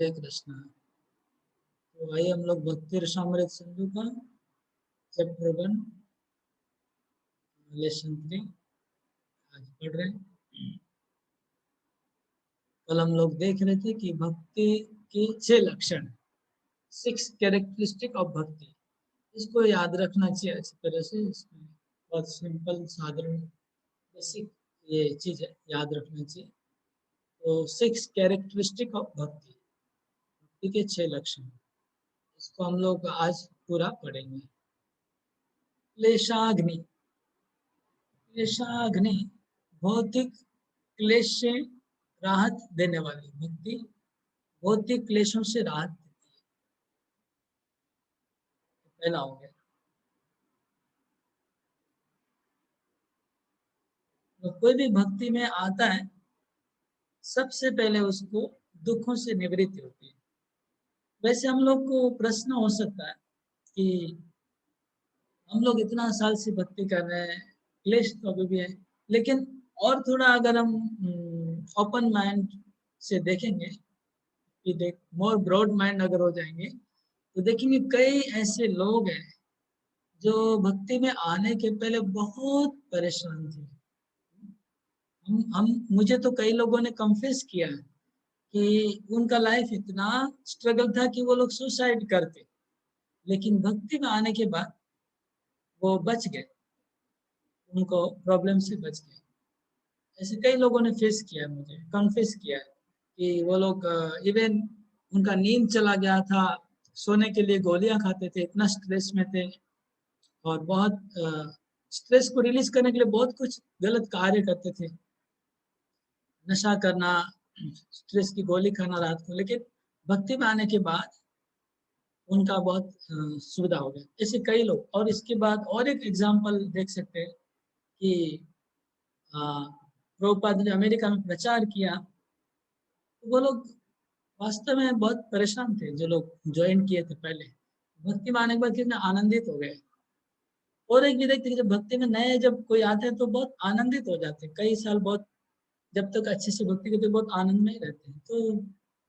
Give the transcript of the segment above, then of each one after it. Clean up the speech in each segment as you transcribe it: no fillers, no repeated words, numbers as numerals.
हरे कृष्णा। तो आइए हम लोग भक्ति रसामृत सिंधु का चैप्टर 1 लेसन 3 आज पढ़ रहे हैं। कल हम लोग देख रहे थे कि भक्ति के 6 लक्षण, 6 कैरेक्टरिस्टिक ऑफ भक्ति। इसको याद रखना चाहिए अच्छी तरह से। इसमें बहुत सिंपल साधारण बेसिक ये चीज है, याद रखना चाहिए। तो 6 कैरेक्टरिस्टिक ऑफ भक्ति, भक्ति के 6 लक्षण, इसको हम लोग आज पूरा पढ़ेंगे। क्लेशाग्नि। क्लेशाग्नि भौतिक क्लेश से राहत देने वाली भक्ति, भौतिक क्लेशों से राहत देती है। पहला हो गया। तो कोई भी भक्ति में आता है, सबसे पहले उसको दुखों से निवृत्ति होती है। वैसे हम लोग को प्रश्न हो सकता है कि हम लोग इतना साल से भक्ति कर रहे हैं, क्लेश तो अभी भी है, लेकिन और थोड़ा अगर हम ओपन माइंड से देखेंगे कि देख मोर ब्रॉड माइंड अगर हो जाएंगे तो देखेंगे कई ऐसे लोग हैं जो भक्ति में आने के पहले बहुत परेशान थे। हम मुझे तो कई लोगों ने कन्फेस किया है कि उनका लाइफ इतना स्ट्रगल था कि वो लोग सुसाइड करते, लेकिन भक्ति में आने के बाद वो बच गए, उनको प्रॉब्लम से बच गए। ऐसे कई लोगों ने फेस किया है, मुझे कन्फेस किया है कि वो लोग इवन उनका नींद चला गया था, सोने के लिए गोलियां खाते थे, इतना स्ट्रेस में थे और बहुत स्ट्रेस को रिलीज करने के लिए बहुत कुछ गलत कार्य करते थे, नशा करना, स्ट्रेस की गोली खाना रात को। लेकिन भक्ति में आने के बाद उनका बहुत सुविधा हो गया। ऐसे कई लोग। और इसके बाद और एक एग्जांपल देख सकते हैं कि प्रभुपाद ने अमेरिका में प्रचार किया, तो वो लोग वास्तव में बहुत परेशान थे। जो लोग ज्वाइन किए थे पहले, भक्ति में आने के बाद कितने आनंदित हो गए। और एक भी देखते कि जब भक्ति में नए जब कोई आते हैं तो बहुत आनंदित हो जाते हैं, कई साल बहुत जब तक अच्छे से भक्ति करते बहुत आनंद में ही रहते हैं। तो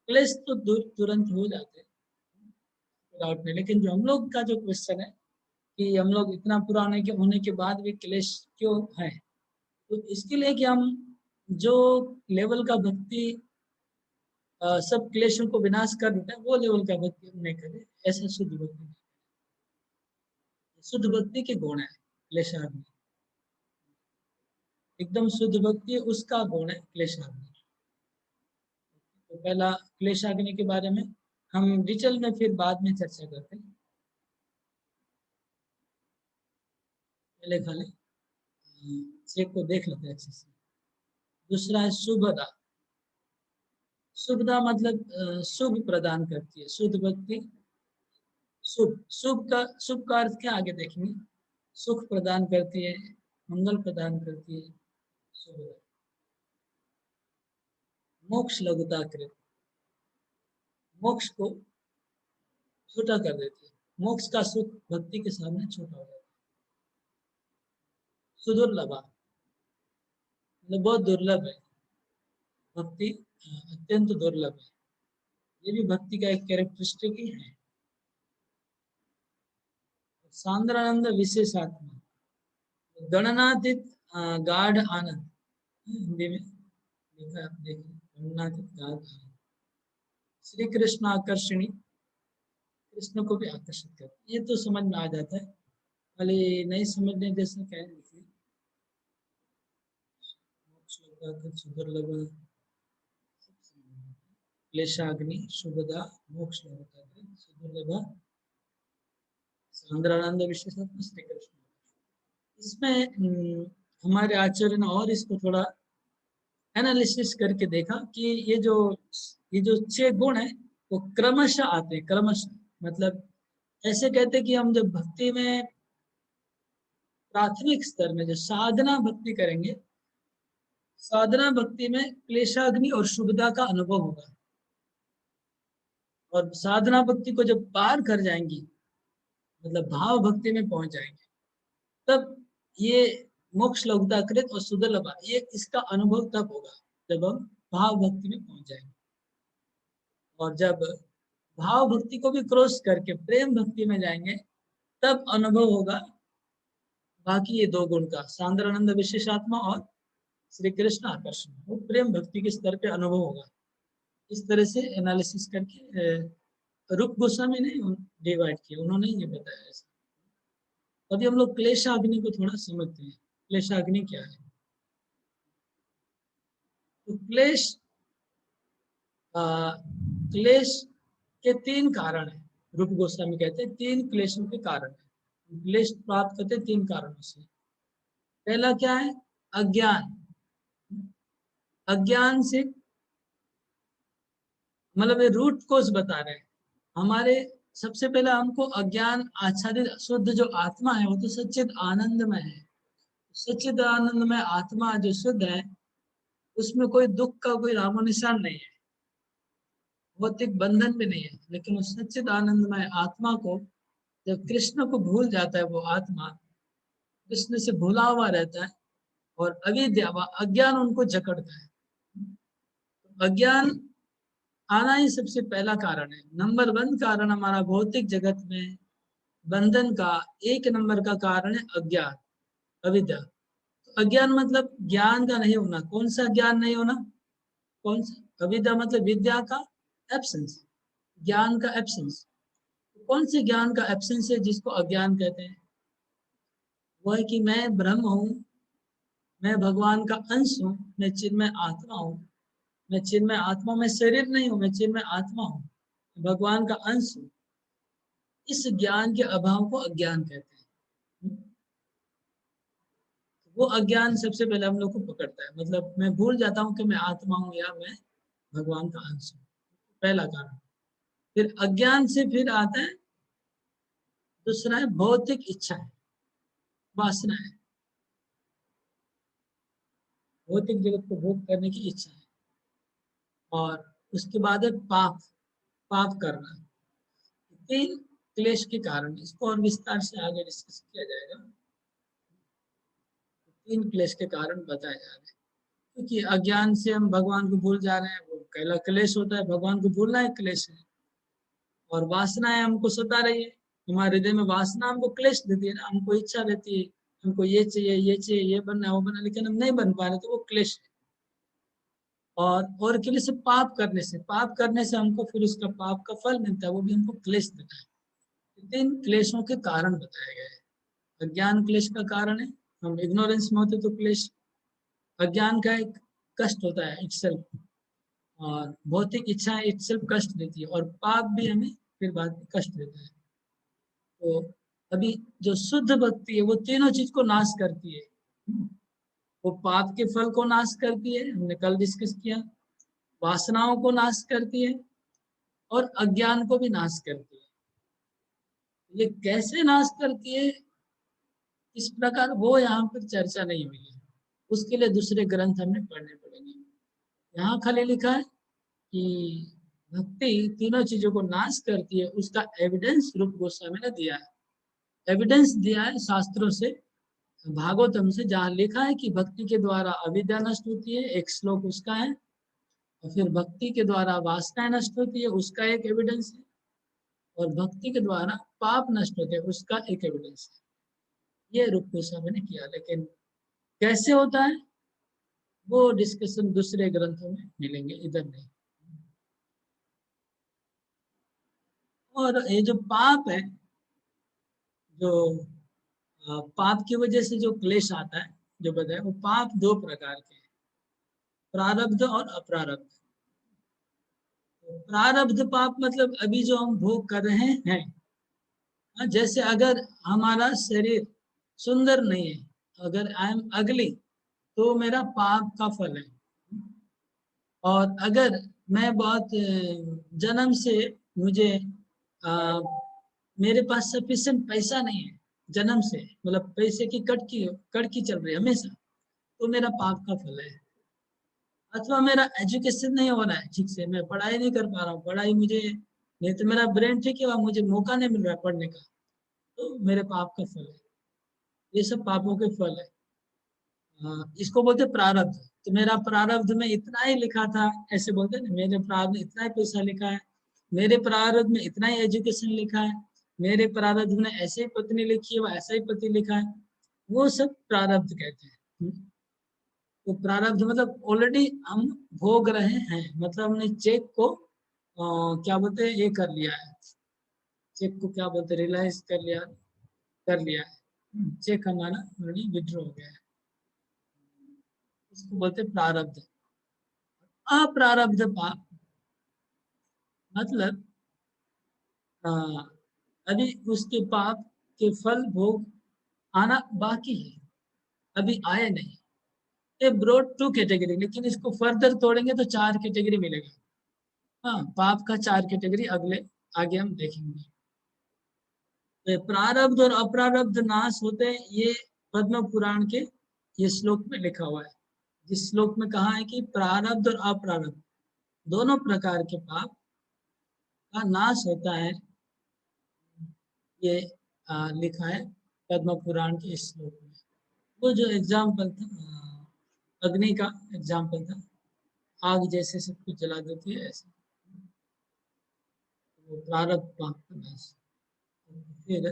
क्लेश तो दूर तुरंत हो जाते हैं डाउट में। लेकिन जो हम लोग का जो क्वेश्चन है कि हम लोग इतना पुराने के होने के बाद भी क्लेश क्यों है, तो इसके लिए कि हम जो लेवल का भक्ति सब क्लेशों को विनाश कर देता है, वो लेवल का भक्ति हम नहीं करें। ऐसा शुद्ध भक्ति, शुद्ध भक्ति के गुण है क्लेशाग्नि। एकदम शुद्ध भक्ति उसका गुण है क्लेशाग्नि। तो पहला क्लेशाग्नि के बारे में हम डिटेल में फिर बाद में चर्चा करते हैं। पहले खाली चेक को देख लेते हैं अच्छे से। दूसरा है शुभदा। शुभदा मतलब शुभ प्रदान करती है, शुद्ध भक्ति शुभ। शुभ का अर्थ क्या आगे देखेंगे। सुख प्रदान करती है, मंगल प्रदान करती है शुभदा। मोक्ष लघुता कृत, मोक्ष को छोटा कर देती है। मोक्ष का सुख भक्ति के सामने छोटा हो जाता है। सुदुर्लभा मतलब बहुत दुर्लभ है भक्ति, अत्यंत दुर्लभ है। ये भी भक्ति का एक कैरेक्टरिस्टिक ही है। सांद्रानंद विशेषात्मा, गणनातीत गाढ़ आनंद, हिंदी में लिखा आप देखिए, गणनातीत गाढ़ आनंद। श्री कृष्ण आकर्षणी, कृष्ण को भी आकर्षित करती, ये तो समझ में आ जाता है। खाली नहीं समझने जैसा क्या है देखिए। सुदुर्लभ, क्लेशाग्नि, शुभदा, मोक्ष सुदुर्लभ, सांद्रानंद विशेषात्मा, श्री कृष्ण। इसमें हमारे आचार्य ने और इसको थोड़ा एनालिसिस करके देखा कि ये जो 6 गुण है वो क्रमशः आते हैं। क्रमशः मतलब ऐसे कहते हैं कि हम जब भक्ति में प्राथमिक स्तर में जो साधना भक्ति करेंगे, साधना भक्ति में क्लेशाग्नि और शुभदा का अनुभव होगा। और साधना भक्ति को जब पार कर जाएंगी, मतलब भाव भक्ति में पहुंच जाएंगे, तब ये मोक्ष लघुताकृत और सुदुर्लभ, ये इसका अनुभव तब होगा जब हम भाव भक्ति में पहुंच जाएंगे। और जब भाव भक्ति को भी क्रॉस करके प्रेम भक्ति में जाएंगे तब अनुभव होगा बाकी ये दो गुण का, सांद्रानंद विशेषात्मा और श्री कृष्ण आकर्षण, वो प्रेम भक्ति के स्तर पे अनुभव होगा। इस तरह से एनालिसिस करके रूप गोस्वामी ने डिवाइड किया, उन्होंने ये बताया ऐसा। अभी हम लोग क्लेशाग्नि को थोड़ा समझते हैं। क्लेशाग्नि क्या है? तो क्लेश के तीन कारण है। रूप गोस्वामी कहते हैं तीन क्लेशों के कारण है। क्लेश प्राप्त करते तीन कारणों से। पहला क्या है? अज्ञान। अज्ञान से मतलब ये रूट कोज बता रहे हैं हमारे। सबसे पहले हमको अज्ञान आच्छादित शुद्ध जो आत्मा है वो तो सच्चिद आनंदमय है। सच्चिद आनंदमय आत्मा जो शुद्ध है उसमें कोई दुख का कोई नामो निशान नहीं है, भौतिक बंधन भी नहीं है। लेकिन उस सच्चिद आनंदमय आत्मा को जब कृष्ण को भूल जाता है, वो आत्मा कृष्ण से भूला हुआ रहता है और अविद्या व अज्ञान उनको जकड़ता है। अज्ञान आना ही सबसे पहला कारण है। नंबर 1 कारण हमारा भौतिक जगत में बंधन का 1 नंबर का कारण है अज्ञान, अविद्या। तो अज्ञान मतलब ज्ञान का नहीं होना। कौन सा ज्ञान नहीं होना? कौन सा? अविद्या मतलब विद्या का एब्सेंस, ज्ञान का एब्सेंस। कौन से ज्ञान का एब्सेंस है जिसको अज्ञान कहते हैं? वो है कि मैं ब्रह्म हूँ, मैं भगवान का अंश हूँ, मैं चिन्मय आत्मा हूँ। मैं चिन्मय आत्मा, मैं शरीर नहीं हूँ, मैं चिन्मय आत्मा हूँ, भगवान का अंश हूँ। इस ज्ञान के अभाव को अज्ञान कहते हैं। वो अज्ञान सबसे पहले हम लोग को पकड़ता है। मतलब मैं भूल जाता हूँ कि मैं आत्मा हूँ या मैं भगवान का अंश हूँ, पहला कारण। फिर अज्ञान से फिर आता है दूसरा है भौतिक इच्छा है, वासना है। भौतिक जगत को भोग करने की इच्छा है। और उसके बाद है पाप, पाप करना। तीन क्लेश के कारण, इसको और विस्तार से आगे डिस्कस किया जाएगा। तीन क्लेश के कारण बताए जा रहे हैं। क्योंकि अज्ञान से हम भगवान को भूल जा रहे हैं, वो पहला क्लेश होता है। भगवान को भूलना एक क्लेश है। और वासनाएं हमको सता रही है, हमारे हृदय में वासना हमको क्लेश देती है ना। हमको इच्छा रहती है, हमको ये चाहिए, ये चाहिए, ये बनना है, वो बनना, लेकिन हम नहीं बन पा रहे, तो वो क्लेश है। और के लिए से पाप करने से हमको फिर उसका पाप का फल मिलता है, वो भी हमको क्लेश देता है। तीन क्लेशों के कारण बताए गए हैं। अज्ञान क्लेश का कारण है, हम इग्नोरेंस में होते तो क्लेश। अज्ञान का एक कष्ट होता है इटसेल्फ, और भौतिक इच्छा इटसेल्फ कष्ट देती है, और पाप भी हमें फिर बाद में कष्ट देता है। तो अभी जो शुद्ध भक्ति है वो तीनों चीज को नाश करती है। वो पाप के फल को नाश करती है, हमने कल डिस्कस किया। वासनाओं को नाश करती है और अज्ञान को भी नाश करती है। ये कैसे नाश करती है, इस प्रकार वो यहाँ पर चर्चा नहीं हुई है। उसके लिए दूसरे ग्रंथ हमें पढ़ने पड़ेंगे। यहाँ खाली लिखा है कि भक्ति तीनों चीजों को नाश करती है, उसका एविडेंस रूप गोस्वामी ने दिया है। एविडेंस दिया है शास्त्रों से, भागवतम से, जहाँ लिखा है कि भक्ति के द्वारा अविद्या नष्ट होती है, एक श्लोक उसका है। और फिर भक्ति के द्वारा वासना नष्ट होती है, उसका एक एविडेंस है। और भक्ति के द्वारा पाप नष्ट होते हैं, उसका एक एविडेंस है। ये रूप गोस्वामी ने किया। लेकिन कैसे होता है वो डिस्कशन दूसरे ग्रंथों में मिलेंगे, इधर नहीं। और ये जो पाप है, जो पाप की वजह से जो क्लेश आता है, जो बताए, वो पाप दो प्रकार के हैं, प्रारब्ध और अप्रारब्ध। तो प्रारब्ध पाप मतलब अभी जो हम भोग कर रहे हैं। जैसे अगर हमारा शरीर सुंदर नहीं है, अगर आई एम अगली, तो मेरा पाप का फल है। और अगर मैं बहुत जन्म से मुझे आ, मेरे पास सफिशिएंट पैसा नहीं है, जन्म से, मतलब पैसे की कटकी चल रही है हमेशा, तो मेरा पाप का फल है। अथवा मेरा एजुकेशन नहीं हो रहा है ठीक से, मैं पढ़ाई नहीं कर पा रहा हूँ, पढ़ाई मुझे नहीं, तो मेरा ब्रेन ठीक है, मुझे मौका नहीं मिल रहा है पढ़ने का, तो मेरे पाप का फल है। ये सब पापों के फल है। इसको बोलते प्रारब्ध। तो मेरा प्रारब्ध में इतना ही लिखा था, ऐसे बोलते हैं ना, मेरे प्रारब्ध में इतना ही पैसा लिखा है, मेरे प्रारब्ध में इतना ही एजुकेशन लिखा है, मेरे प्रारब्ध में ऐसे ही पत्नी लिखी है, वो ऐसा ही पति लिखा है, वो सब प्रारब्ध कहते हैं। तो प्रारब्ध मतलब ऑलरेडी हम भोग रहे हैं, मतलब हमने चेक को क्या बोलते हैं, ये कर लिया है, चेक को क्या बोलते हैं, रियलाइज कर लिया है। चेक हमारा ऑलरेडी विड्रॉ हो गया है, इसको बोलते हैं प्रारब्ध। अप्रारब्ध पाप मतलब अभी उसके पाप के फल भोग आना बाकी है, अभी आए नहीं। ये ब्रॉड टू कैटेगरी, लेकिन इसको फर्दर तोड़ेंगे तो 4 कैटेगरी मिलेगा। हाँ, पाप का 4 कैटेगरी अगले आगे हम देखेंगे। तो प्रारब्ध और अप्रारब्ध नाश होते हैं, ये पद्म पुराण के ये श्लोक में लिखा हुआ है। जिस श्लोक में कहा है कि प्रारब्ध और अप्रारब्ध दोनों प्रकार के पाप का नाश होता है, ये लिखा है पद्म पुराण के इस श्लोक में। वो जो एग्जाम्पल था अग्नि का एग्जाम्पल था, आग जैसे सब कुछ जला देती है, ऐसे वो प्रारब्ध पाप का नाश। फिर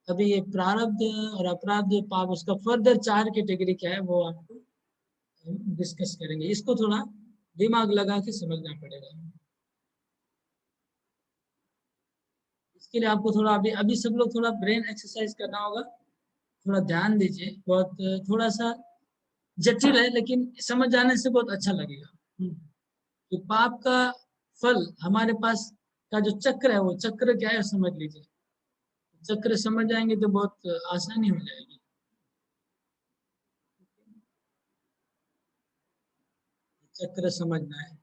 अभी ये प्रारब्ध और अपराध पाप, उसका फर्दर 4 कैटेगरी क्या है वो आपको डिस्कस करेंगे। इसको थोड़ा दिमाग लगा के समझना पड़ेगा। इसके लिए आपको थोड़ा अभी अभी सब लोग थोड़ा ब्रेन एक्सरसाइज करना होगा, थोड़ा ध्यान दीजिए। बहुत थोड़ा सा जटिल है, लेकिन समझ जाने से बहुत अच्छा लगेगा। कि पाप का फल हमारे पास का जो चक्र है, वो चक्र क्या है समझ लीजिए। चक्र समझ जाएंगे तो बहुत आसानी हो जाएगी। चक्र समझना है।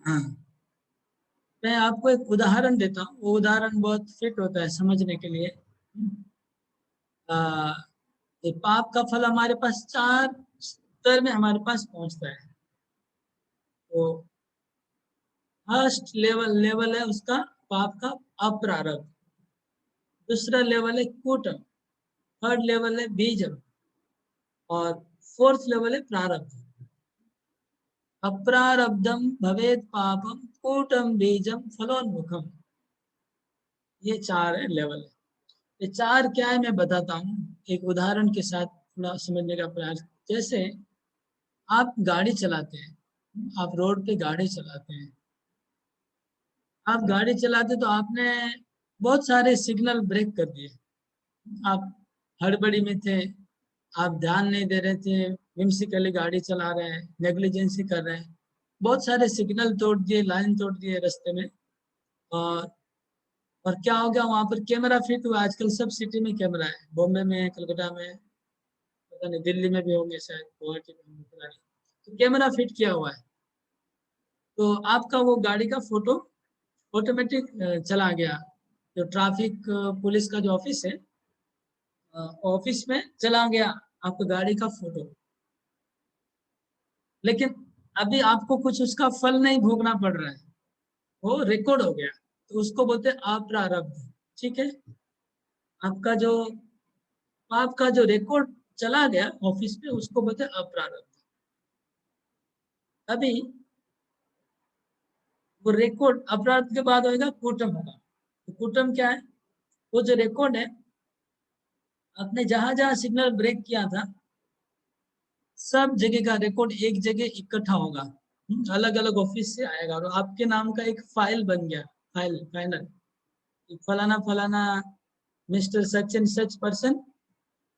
हाँ, मैं आपको एक उदाहरण देता हूँ, वो उदाहरण बहुत फिट होता है समझने के लिए। आ, ये पाप का फल हमारे पास 4 स्तर में हमारे पास पहुंचता है। तो फर्स्ट लेवल है उसका पाप का अप्रारब्ध, दूसरा लेवल है कूटम, थर्ड लेवल है बीजम, और फोर्थ लेवल है प्रारब्ध। अप्रारब्धम भवेद पापम कूटम बीजम फलोन्मुखम, ये 4 है लेवल है। ये 4 क्या है मैं बताता हूँ एक उदाहरण के साथ, थोड़ा समझने का प्रयास। जैसे आप गाड़ी चलाते हैं, आप रोड पे गाड़ी चलाते हैं, आप गाड़ी चलाते तो आपने बहुत सारे सिग्नल ब्रेक कर दिए। आप हड़बड़ी में थे, आप ध्यान नहीं दे रहे थे, whimsically गाड़ी चला रहे हैं, नेग्लिजेंसी कर रहे हैं, बहुत सारे सिग्नल तोड़ दिए, लाइन तोड़ दिए रास्ते में। और और क्या हो गया, वहां पर कैमरा फिट हुआ। आजकल सब सिटी में कैमरा है, बॉम्बे में, कलकत्ता में, पता नहीं दिल्ली में भी होंगे शायद, गुवाहाटी में होंगे, पता नहीं। तो कैमरा फिट किया हुआ है, तो आपका वो गाड़ी का फोटो ऑटोमेटिक चला गया। जो ट्रैफिक पुलिस का जो ऑफिस है, ऑफिस में चला गया आपका गाड़ी का फोटो। लेकिन अभी आपको कुछ उसका फल नहीं भोगना पड़ रहा है, वो रिकॉर्ड हो गया, तो उसको बोलते हैं अप्रारब्ध। ठीक है, आपका जो पाप का जो रिकॉर्ड चला गया ऑफिस में, उसको बोलते हैं अप्रारब्ध। अभी वो रिकॉर्ड अपराध के बाद होगा कूटम होगा। तो कूटम क्या है, वो जो रिकॉर्ड है, आपने जहां जहां सिग्नल ब्रेक किया था, सब जगह का रिकॉर्ड एक जगह इकट्ठा होगा। अलग अलग ऑफिस से आएगा और आपके नाम का एक फाइल बन गया, फाइनल, फलाना फलाना mister such and such person,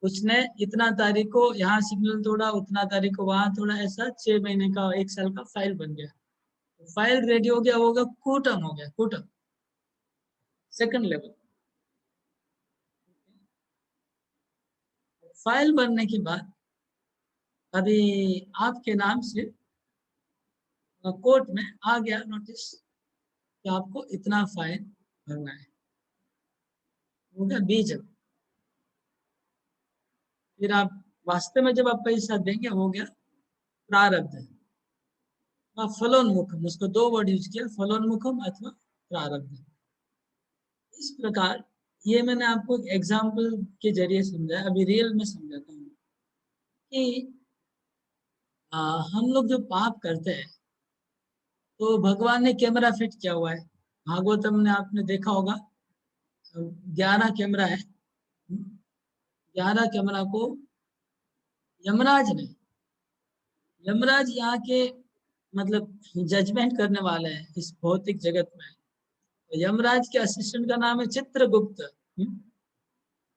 उसने इतना तारीख को यहाँ सिग्नल तोड़ा, उतना तारीख को वहां तोड़ा, ऐसा 6 महीने का 1 साल का फाइल बन गया। फाइल रेडी हो गया, होगा कूटम, हो गया कूटम, सेकंड लेवल। फाइल बनने के बाद अभी आपके नाम से कोर्ट में आ गया नोटिस कि आपको इतना फाइन भरना है, हो गया बीज। फिर आप वास्तव में जब आप पैसा देंगे, हो गया प्रारब्ध। फलोन्मुखम, उसको 2 वर्ड यूज किया, फलोन्मुखम अथवा प्रारब्ध। इस प्रकार ये मैंने आपको एक एग्जाम्पल के जरिए समझाया, अभी रियल में समझाता हूँ कि हम लोग जो पाप करते हैं, तो भगवान ने कैमरा फिट किया हुआ है। भागवतम ने आपने देखा होगा, 11 कैमरा है। 11 कैमरा को यमराज ने, यमराज यहाँ के मतलब जजमेंट करने वाले हैं इस भौतिक जगत में। तो यमराज के असिस्टेंट का नाम है चित्रगुप्त।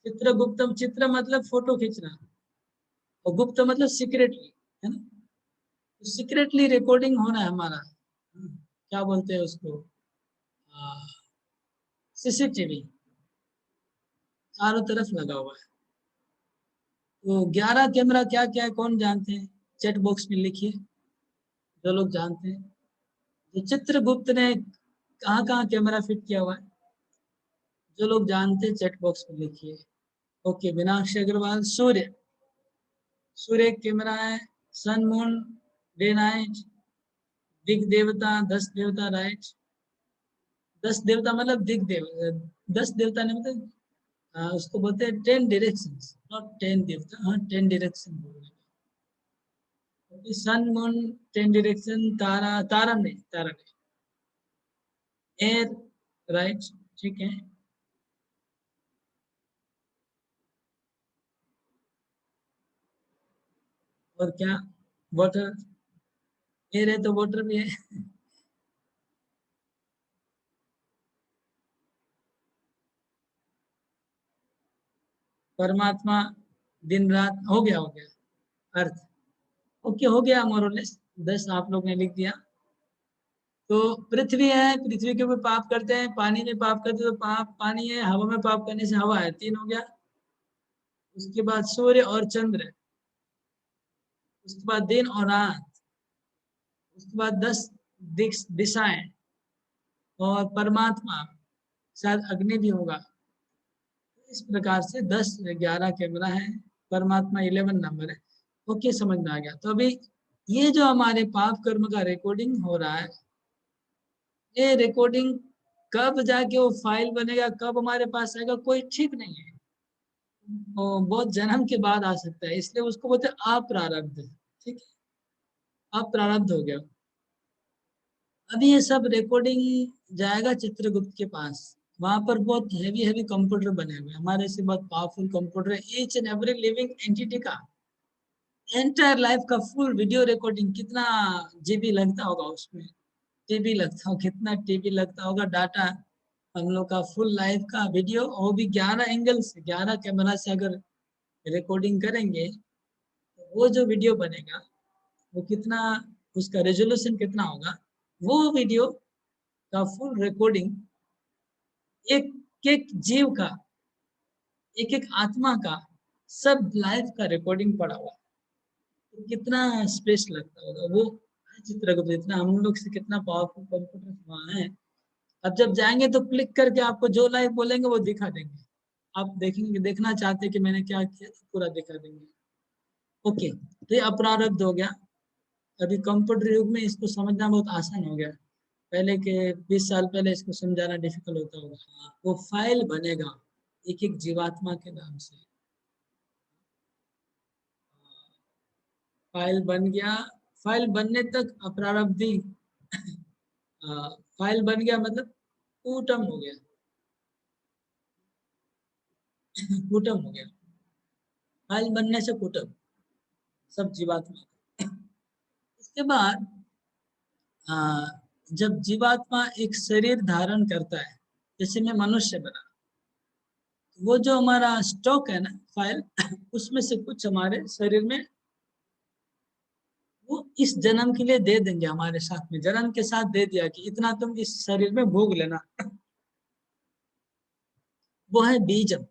चित्रगुप्तम, चित्र मतलब फोटो खींचना, और गुप्त मतलब सीक्रेटली, है ना। तो सीक्रेटली रिकॉर्डिंग होना है हमारा। क्या बोलते हैं उसको, सीसीटीवी चारों तरफ लगा हुआ है। तो 11 कैमरा क्या क्या है कौन जानते हैं? चैट बॉक्स में लिखिए जो लोग जानते हैं। तो चित्रगुप्त ने कहाँ कहाँ कैमरा फिट किया हुआ है, जो लोग जानते हैं चैट बॉक्स में लिखिए। ओके, मीनाक्षी अग्रवाल, सूर्य, सूर्य एक कैमरा है। सन, मून, डे नाइट, दिग देवता, 10 देवता, राइट। 10 देवता मतलब दिग देव, 10 देवता ने मतलब उसको बोलते हैं 10 डायरेक्शन, नॉट 10 देवता, हाँ 10 डायरेक्शन बोलने। सन, मून, 10 डायरेक्शन, तारा, तारा नहीं, तारा नहीं, एयर, राइट, ठीक है। और क्या, वाटर, एयर है तो वाटर भी है। परमात्मा, दिन रात, हो गया अर्थ। ओके, हो गया मोरलेस, 10 आप लोग ने लिख दिया। तो पृथ्वी है, पृथ्वी के ऊपर पाप करते हैं, पानी में पाप करते हैं तो पाप पानी है, हवा में पाप करने से हवा है, 3 हो गया। उसके बाद सूर्य और चंद्र, उसके बाद दिन और रात, उसके बाद 10 दिशाएं, और परमात्मा, शायद अग्नि भी होगा। इस प्रकार से 10 11 कैमरा है, परमात्मा 11 नंबर है। ओके, समझ में आ गया। तो अभी ये जो हमारे पाप कर्म का रिकॉर्डिंग हो रहा है, ये रिकॉर्डिंग कब जाके वो फाइल बनेगा, कब हमारे पास आएगा, कोई ठीक नहीं है। वो बहुत जन्म के बाद आ सकता है, इसलिए उसको बोलते हैं अप्रारब्ध। ठीक है, अप्रारब्ध हो गया। अभी ये सब रिकॉर्डिंग जाएगा चित्रगुप्त के पास। वहां पर बहुत हैवी हैवी कंप्यूटर बने हुए हैं, हमारे से बहुत पावरफुल कंप्यूटर है, each and every living entity का एंटायर लाइफ का फुल वीडियो रिकॉर्डिंग। कितना जीबी लगता होगा उसमें, टीबी लगता होगा, कितना टीबी लगता होगा डाटा। हम लोग का फुल लाइफ का वीडियो, वो भी 11 एंगल से, 11 कैमरा से अगर रिकॉर्डिंग करेंगे तो वो जो वीडियो बनेगा वो कितना, उसका रेजोल्यूशन कितना होगा, वो वीडियो का फुल रिकॉर्डिंग, एक एक जीव का, एक एक आत्मा का, सब लाइफ का रिकॉर्डिंग पड़ा हुआ है। तो कितना स्पेस लगता होगा वो चित्र को, इतना हम लोग से कितना पावरफुल कंप्यूटर वहाँ है। अब जब जाएंगे तो क्लिक करके आपको जो लाइव बोलेंगे वो दिखा देंगे। आप देखेंगे, देखना चाहते हैं कि मैंने क्या किया तो पूरा दिखा देंगे। ओके, तो ये अप्रारब्ध हो गया। अभी कंप्यूटर युग में इसको समझना बहुत आसान हो गया। पहले के 20 साल पहले इसको समझाना डिफिकल्ट होता होगा। वो फाइल बनेगा एक एक जीवात्मा के नाम से। फाइल बन गया, फाइल बनने तक अप्रारब्धी, फाइल बन गया मतलब कूटम हो गया। कूटम हो गया, फाइल बनने से कूटम, सब जीवात्मा। इसके बाद जब जीवात्मा एक शरीर धारण करता है, जैसे मैं मनुष्य बना, वो जो हमारा स्टॉक है ना फाइल, उसमें से कुछ हमारे शरीर में वो इस जन्म के लिए दे देंगे, हमारे साथ में जन्म के साथ दे दिया कि इतना तुम इस शरीर में भोग लेना। वो है बीजम,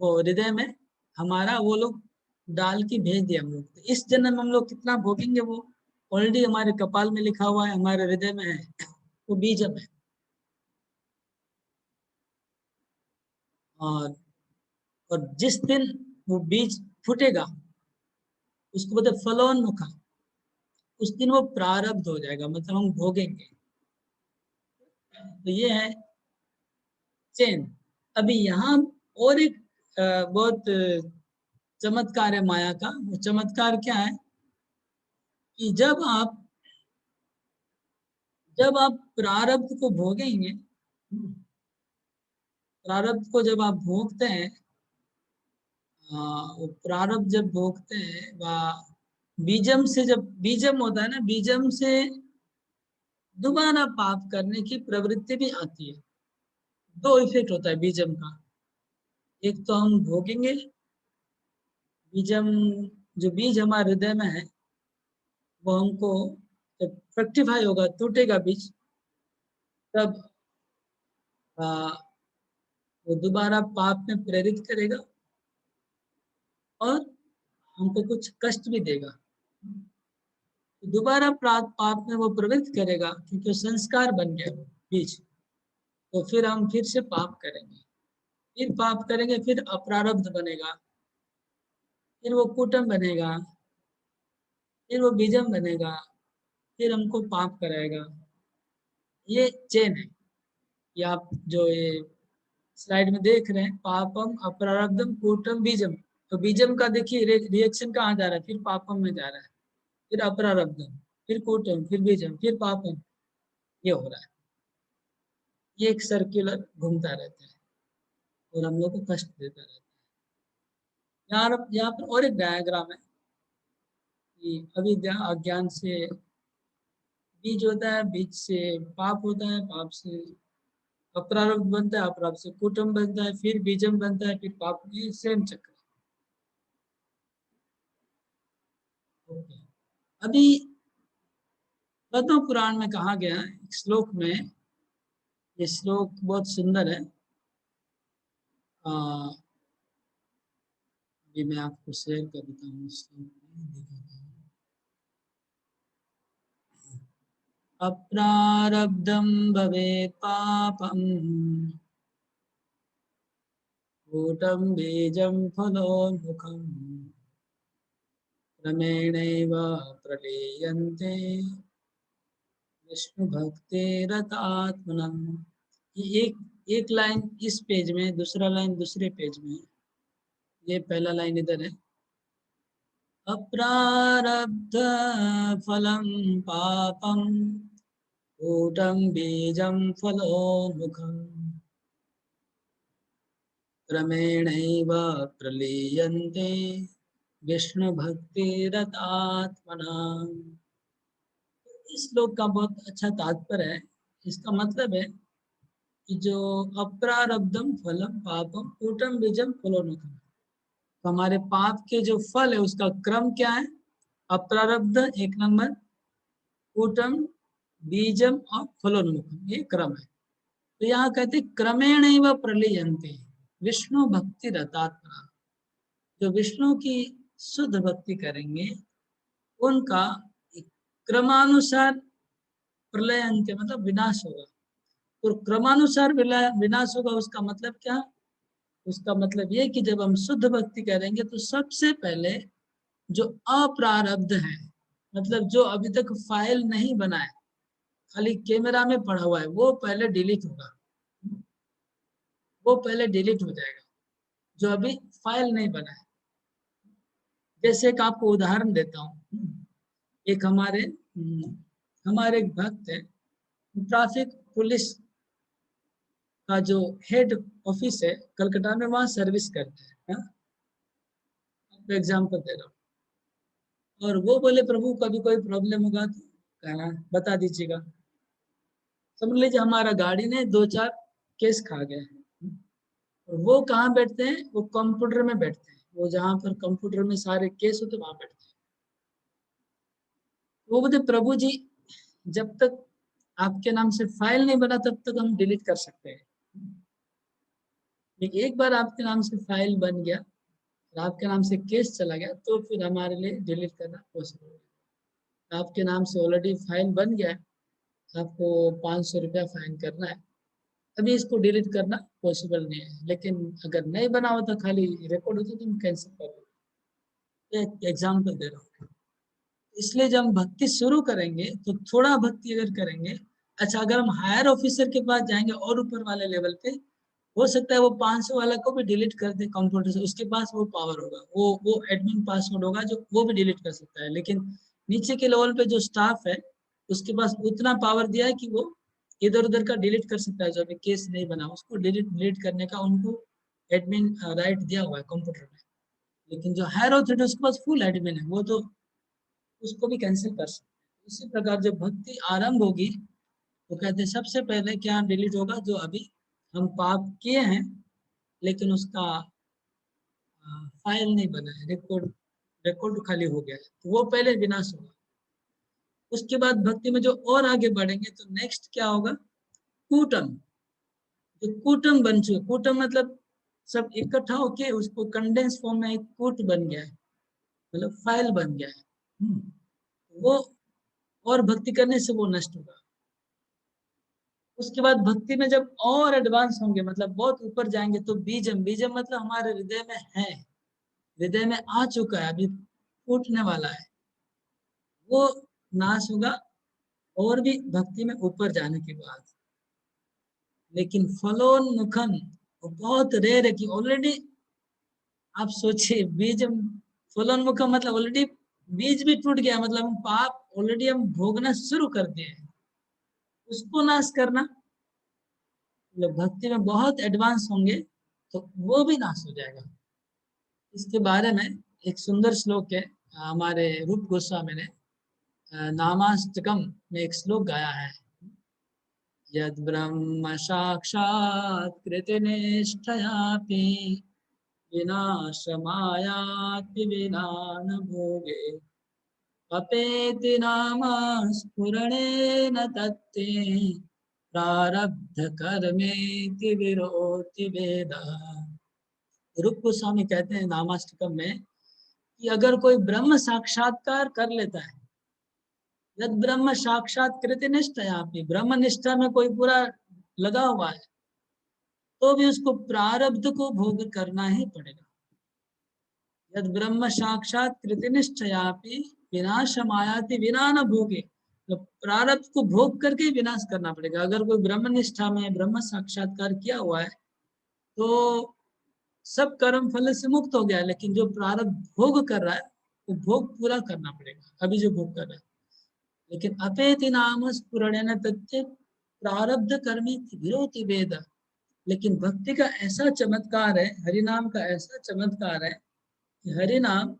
वो हृदय में हमारा वो लोग डाल के भेज दिया हम लोग। तो इस जन्म हम लोग कितना भोगेंगे वो ऑलरेडी हमारे कपाल में लिखा हुआ है, हमारे हृदय में है, वो बीजम है। और और जिस दिन वो बीज फूटेगा उसको बोलते फलोन्मुखा, उस दिन वो प्रारब्ध हो जाएगा, मतलब हम भोगेंगे। तो ये है चेन। अभी यहाँ और एक बहुत चमत्कार है माया का। वो चमत्कार क्या है कि जब आप जब आप प्रारब्ध को भोगेंगे, प्रारब्ध को जब आप भोगते हैं, वो प्रारब्ध जब भोगते हैं, बीजम से, जब बीजम होता है ना, बीजम से दोबारा पाप करने की प्रवृत्ति भी आती है। दो इफेक्ट होता है बीजम का। एक तो हम भोगेंगे बीजम, जो बीज हमारे हृदय में है वो हमको जब फ्रक्टिफाई होगा, टूटेगा बीज, तब आ, वो दोबारा पाप में प्रेरित करेगा और हमको कुछ कष्ट भी देगा। दोबारा पाप में वो प्रवृत्त करेगा क्योंकि वो संस्कार बन गया वो बीज। तो फिर हम फिर से पाप करेंगे, फिर पाप करेंगे, फिर अप्रारब्ध बनेगा, फिर वो कुटम बनेगा, फिर वो बीजम बनेगा, फिर हमको पाप कराएगा। ये चेन है। ये आप जो ये स्लाइड में देख रहे हैं, पापम अप्रारब्धम कूटम बीजम। तो बीजम का देखिए रिएक्शन कहाँ जा रहा है, फिर पापम में जा रहा है, फिर अप्रारब्धम, फिर कूटम, फिर बीजम, फिर पापम। ये हो रहा है। ये एक सर्कुलर घूमता रहता है और हम लोग को कष्ट देता रहता है। यहाँ पर और एक डायग्राम है कि अविद्या अज्ञान से बीज होता है, बीज से पाप होता है, पाप से अप्रारब्ध बनता है, अप्रारब्ध से कुटुम्ब बनता है, फिर बीजम बनता है, फिर पाप। ये सेम चक्र। ओके। अभी पद्म पुराण में कहा गया है एक श्लोक में, ये श्लोक बहुत सुंदर है। ये मैं आपको शेयर कर देता हूँ। श्लोक अप्रारब्धम भवेत् पापम कूटं बीजं फलोन्मुखम् क्रमेणैव प्रलीयन्ते विष्णु भक्तिरतात्मनः। ये एक लाइन इस पेज में, दूसरा लाइन दूसरे पेज में। ये पहला लाइन इधर है, अप्रारब्ध फलं पापं कूटं बीजं फलोन्मुखम् क्रमेणैव प्रलीयन्ते विष्णु भक्तिरतात्मना। इस श्लोक का बहुत अच्छा तात्पर्य है। इसका मतलब है कि जो अप्रारब्धम फलम पापम कूटम बीजम फलोन्मुखम, तो हमारे पाप के जो फल है उसका क्रम क्या है? अप्रारब्ध एक नंबर, कूटम, बीजम और फलोन्मुखम, ये क्रम है। तो यहाँ कहते क्रमेण व प्रलीयन्ते विष्णु भक्ति रतात्मा। जो विष्णु की शुद्ध भक्ति करेंगे उनका क्रमानुसार प्रलय अंत्य मतलब विनाश होगा। और क्रमानुसार विनाश होगा उसका मतलब क्या? उसका मतलब ये कि जब हम शुद्ध भक्ति करेंगे तो सबसे पहले जो अप्रारब्ध है, मतलब जो अभी तक फाइल नहीं बना है, खाली कैमरा में पड़ा हुआ है, वो पहले डिलीट होगा, वो पहले डिलीट हो जाएगा, जो अभी फाइल नहीं बना है। जैसे एक आपको उदाहरण देता हूँ। एक हमारे एक भक्त है, ट्रैफिक पुलिस का जो हेड ऑफिस है कलकत्ता में, वहाँ सर्विस करते हैं। आपको एग्जाम्पल दे रहा हूँ। और वो बोले प्रभु कभी कोई प्रॉब्लम होगा तो कहना बता दीजिएगा। समझ लीजिए हमारा गाड़ी ने 2-4 केस खा गए हैं। और वो कहाँ बैठते हैं? वो कंप्यूटर में बैठते हैं, वो जहाँ पर कंप्यूटर में सारे केस होते वहां बैठते हैं। वो बोलते प्रभु जी जब तक आपके नाम से फाइल नहीं बना तब तक हम डिलीट कर सकते हैं, लेकिन एक बार आपके नाम से फाइल बन गया और आपके नाम से केस चला गया तो फिर हमारे लिए डिलीट करना पॉसिबल है। आपके नाम से ऑलरेडी फाइल बन गया है, आपको 500 रुपया फाइन करना है, अभी इसको डिलीट करना पॉसिबल नहीं है। लेकिन अगर नहीं बना होता, खाली रिकॉर्ड होता तो हम कैंसिल कर देते। एक एग्जाम्पल दे रहा हूँ। इसलिए जब हम भक्ति शुरू करेंगे तो थोड़ा भक्ति अगर करेंगे, अच्छा अगर हम हायर ऑफिसर के पास जाएंगे और ऊपर वाले लेवल पे, हो सकता है वो 500 वाला को भी डिलीट कर दे कंप्यूटर से, उसके पास वो पावर होगा, वो एडमिन पासवर्ड होगा जो वो भी डिलीट कर सकता है। लेकिन नीचे के लेवल पे जो स्टाफ है उसके पास उतना पावर दिया है कि वो इधर उधर का डिलीट कर सकता है। जो अभी केस नहीं बना उसको डिलीट करने का उनको एडमिन राइट दिया हुआ है कंप्यूटर में। लेकिन जो हायर अथॉरिटी उसके पास फुल एडमिन है, वो तो उसको भी कैंसिल कर सकते हैं। इसी प्रकार जब भक्ति आरंभ होगी तो कहते हैं सबसे पहले क्या डिलीट होगा, जो अभी हम पाप किए हैं लेकिन उसका फाइल नहीं बना है, रिकॉर्ड खाली हो गया है, तो वो पहले विनाश होगा। उसके बाद भक्ति में जो और आगे बढ़ेंगे तो नेक्स्ट क्या होगा, कूटम। जो कूटम बन चुके, कूटम मतलब सब इकट्ठा होके उसको कंडेंस फॉर्म में एक कूट बन गया है, मतलब फाइल बन गया है। वो और भक्ति करने से वो नष्ट होगा। उसके बाद भक्ति में जब और एडवांस होंगे, मतलब बहुत ऊपर जाएंगे, तो बीजम, बीजम मतलब हमारे हृदय में है, हृदय में आ चुका है, अभी फूटने वाला है, वो नाश होगा। और भी भक्ति में ऊपर जाने के बाद, लेकिन फलोन्मुखम वो बहुत रेयर है कि ऑलरेडी आप सोचिए बीज, फलोन्मुखम मतलब ऑलरेडी बीज भी टूट गया, मतलब हम पाप ऑलरेडी हम भोगना शुरू कर दिए हैं, उसको नाश करना, मतलब भक्ति में बहुत एडवांस होंगे तो वो भी नाश हो जाएगा। इसके बारे में एक सुंदर श्लोक है, हमारे रूप गोस्वामी ने नामाष्टकम में एक श्लोक गाया है। यद ब्रह्म साक्षात् कृतिनिष्ठयापि विनाशमायाति विना न भोगे अपेति नाम स्फुरणेन तत्ते प्रारब्ध कर्मेति विरोति वेद। रूप गोस्वामी कहते हैं नामाष्टकम में कि अगर कोई ब्रह्म साक्षात्कार कर लेता है, यद ब्रह्म साक्षात कृति निष्ठा, ब्रह्म निष्ठा में कोई पूरा लगा हुआ है, तो भी उसको प्रारब्ध को भोग करना ही पड़ेगा। यद ब्रह्म साक्षात कृति निष्ठयापि विनाशमायाति विना न भोगे, तो प्रारब्ध को भोग करके ही विनाश करना पड़ेगा। अगर कोई ब्रह्म निष्ठा में ब्रह्म साक्षात्कार किया हुआ है तो सब कर्म फल से मुक्त हो गया, लेकिन जो प्रारब्ध भोग कर रहा है वो भोग पूरा करना पड़ेगा, अभी जो भोग कर रहा है। लेकिन अपेति नाम स्फुरण तथ्य प्रारब्ध कर्मी विरोधी वेद। लेकिन भक्ति का ऐसा चमत्कार है, हरिनाम का ऐसा चमत्कार है कि हरिनाम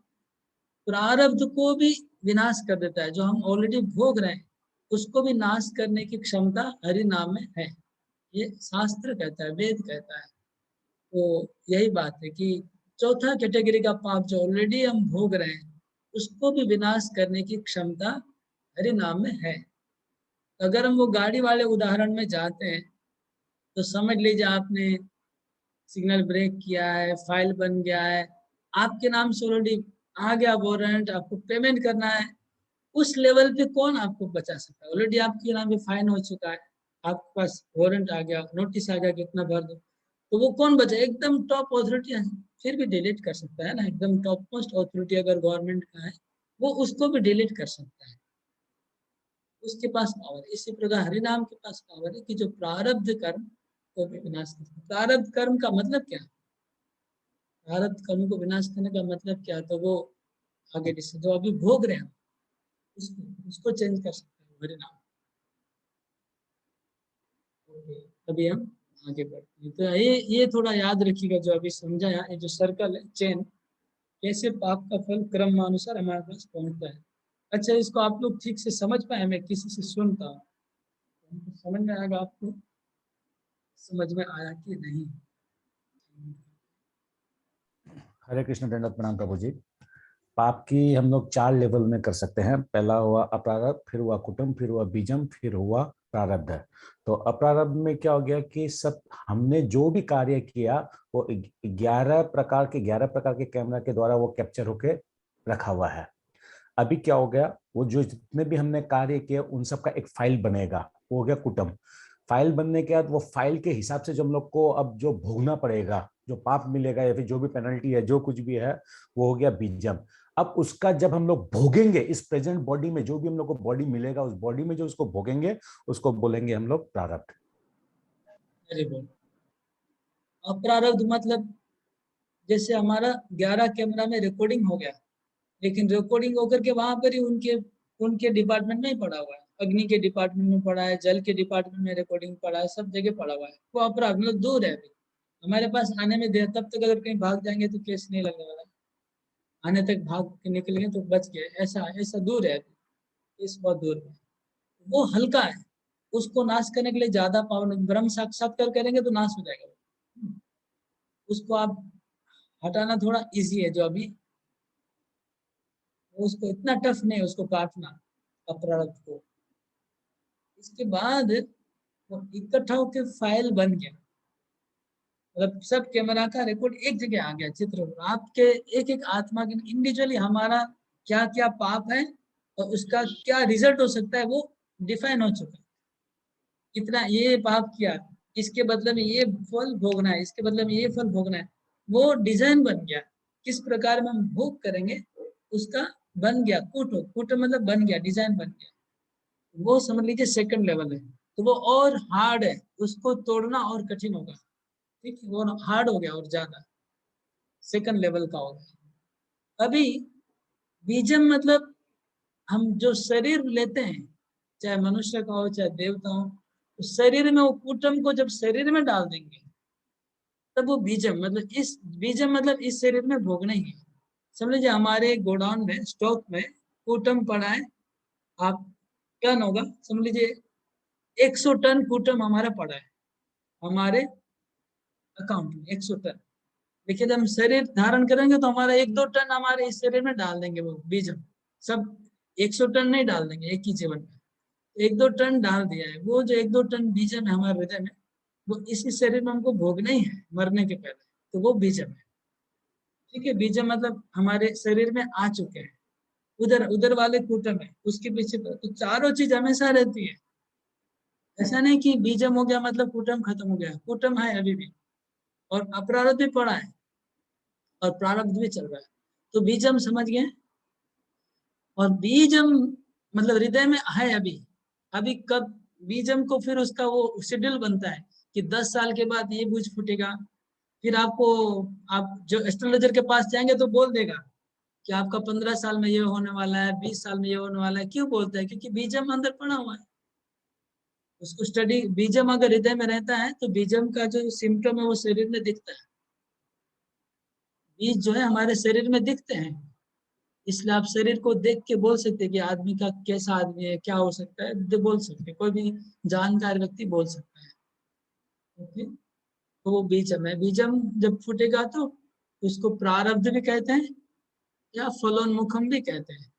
प्रारब्ध को भी विनाश कर देता है। जो हम ऑलरेडी भोग रहे हैं उसको भी नाश करने की क्षमता हरि नाम में है, ये शास्त्र कहता है, वेद कहता है। तो यही बात है कि चौथा कैटेगरी का पाप जो ऑलरेडी हम भोग रहे हैं उसको भी विनाश करने की क्षमता हरि नाम में है। अगर हम वो गाड़ी वाले उदाहरण में जाते हैं तो समझ लीजिए आपने सिग्नल ब्रेक किया है, फाइल बन गया है, आपके नाम से ऑलरेडी आ गया वारंट, आपको पेमेंट करना है, उस लेवल पे कौन आपको बचा सकता है? ऑलरेडी आपके नाम पे फाइन हो चुका है, आपके पास वारंट आ गया, नोटिस आ गया कितना भर दो, तो वो कौन बचा? एकदम टॉप अथॉरिटी है, फिर भी डिलीट कर सकता है ना, एकदम टॉप मोस्ट अथॉरिटी अगर गवर्नमेंट का है वो उसको भी डिलीट कर सकता है, उसके पास पावर। इसी प्रकार हरिनाम के पास पावर है कि जो प्रारब्ध कर्म को भी विनाश कर सकता है। प्रारब्ध कर्म का मतलब क्या? प्रारब्ध कर्म को विनाश करने का मतलब क्या? तो वो आगे जो अभी भोग रहे हैं उसको चेंज कर सकते हैं हरिनाम। ओके, अभी हम आगे बढ़ते हैं। तो ये थोड़ा याद रखिएगा जो अभी समझाया, ये जो सर्कल है, चेन, कैसे पाप का फल क्रमानुसार हमारे पास पहुंचता है। अच्छा, इसको आप लोग ठीक से समझ पाए? मैं किसी से सुनता हूँ, समझ में आएगा आपको, समझ में आया कि नहीं? हरे कृष्ण, दंडवत प्रणाम प्रभु जी। पाप की हम लोग 4 लेवल में कर सकते हैं। पहला हुआ अपरारब्ध, फिर हुआ कुटुम्ब, फिर हुआ बीजम, फिर हुआ प्रारब्ध। तो अपरारब्ध में क्या हो गया कि सब हमने जो भी कार्य किया वो 11 प्रकार के कैमरा के द्वारा वो कैप्चर होके रखा हुआ है। अभी क्या हो गया, वो जो जितने भी हमने कार्य किए उन सब का एक फाइल बनेगा, वो हो गया कुटुम्ब। फाइल बनने के बाद वो फाइल के हिसाब से जो हम लोग को अब जो भोगना पड़ेगा, जो पाप मिलेगा या फिर जो भी पेनल्टी है, जो कुछ भी है, वो हो गया बीजम। अब उसका जब हम लोग भोगेंगे इस प्रेजेंट बॉडी में, जो भी हम लोग को बॉडी मिलेगा उस बॉडी में जो उसको भोगेंगे उसको बोलेंगे हम लोग प्रारब्ध। Very good. अप्रारब्ध मतलब जैसे हमारा 11 कैमरा में रिकॉर्डिंग हो गया, लेकिन रिकॉर्डिंग होकर के वहां पर ही उनके उनके डिपार्टमेंट में ही पड़ा हुआ है, अग्नि के डिपार्टमेंट में पढ़ा है, जल के डिपार्टमेंट में रिकॉर्डिंग पढ़ा है, सब जगह पढ़ा हुआ है। वो अपराध मतलब दूर है, अभी हमारे पास आने में देर, तब तक अगर कहीं भाग जाएंगे तो केस नहीं लगने वाला, आने तक भाग के निकलेंगे तो बच गए, ऐसा ऐसा दूर है, इस बहुत दूर है। वो हल्का है, उसको नाश करने के लिए ज्यादा पावर नहीं, ब्रह्म साक्षात्कार करेंगे तो नाश हो जाएगा। उसको आप हटाना थोड़ा इजी है, जो अभी उसको इतना टफ नहीं है उसको काटना, अपराध को। इसके बाद वो इकट्ठा होकर फाइल बन गया, मतलब सब कैमरा का रिकॉर्ड एक जगह आ गया, चित्र आपके एक एक आत्मा के इंडिविजुअली हमारा क्या क्या पाप है और उसका क्या रिजल्ट हो सकता है, वो डिफाइन हो चुका है। कितना ये पाप किया, इसके बदले में ये फल भोगना है, इसके बदले में ये फल भोगना है, वो डिजाइन बन गया। किस प्रकार में हम भोग करेंगे उसका बन गया, कूट मतलब बन गया, डिजाइन बन गया। वो समझ लीजिए सेकंड लेवल है, तो वो और हार्ड है, उसको तोड़ना और कठिन होगा। ठीक है, वो हार्ड हो गया और ज्यादा सेकंड लेवल का हो गया। अभी बीजम मतलब हम जो शरीर लेते हैं, चाहे मनुष्य का हो चाहे देवता हो, उस शरीर में वो कूटम को जब शरीर में डाल देंगे तब वो बीजम मतलब इस शरीर में भोगना ही है। समझ लीजिए हमारे गोडाउन में स्टॉक में कूटम पड़ा है, आप टन होगा, समझ लीजिए 100 टन कूटम हमारा पड़ा है हमारे अकाउंट में, 100 टन। देखिए जब हम शरीर धारण करेंगे तो हमारा 1-2 टन हमारे इस शरीर में डाल देंगे, वो बीजम सब 100 टन नहीं डाल देंगे एक ही जीवन में, 1-2 टन डाल दिया है। वो जो 1-2 टन बीजम है हमारे हृदय में, वो इसी शरीर में हमको भोगना ही है मरने के पहले, तो वो बीजम है। ठीक है, बीजम मतलब हमारे शरीर में आ चुके हैं, उधर उधर वाले कूटम है उसके पीछे, तो चारों चीज हमेशा रहती है। ऐसा नहीं कि बीजम हो गया मतलब कूटम खत्म हो गया, कूटम है अभी भी, और अपराध भी पड़ा है और प्रारब्ध भी चल रहा है। तो बीजम समझ गए, और बीजम मतलब हृदय में है अभी। अभी कब बीजम को फिर उसका वो शेड्यूल बनता है कि 10 साल के बाद ये बीज फूटेगा, फिर आपको, आप जो एस्ट्रोलॉजर के पास जाएंगे तो बोल देगा कि आपका 15 साल में ये होने वाला है, 20 साल में ये होने वाला है। क्यों बोलता है? क्योंकि बीजम अंदर पड़ा हुआ है। उसको स्टडी, बीजम अगर हृदय में रहता है तो बीजम का जो सिम्टम है वो शरीर में दिखता है। बीज जो है हमारे शरीर में दिखते हैं, इसलिए आप शरीर को देख के बोल सकते हैं कि आदमी का कैसा आदमी है, क्या हो सकता है, जो बोल सकते हैं, कोई भी जानकार व्यक्ति बोल सकता है। ओके, तो वो बीजम है। बीजम जब फूटेगा तो उसको प्रारब्ध भी कहते हैं या फलोन्मुखम भी कहते हैं।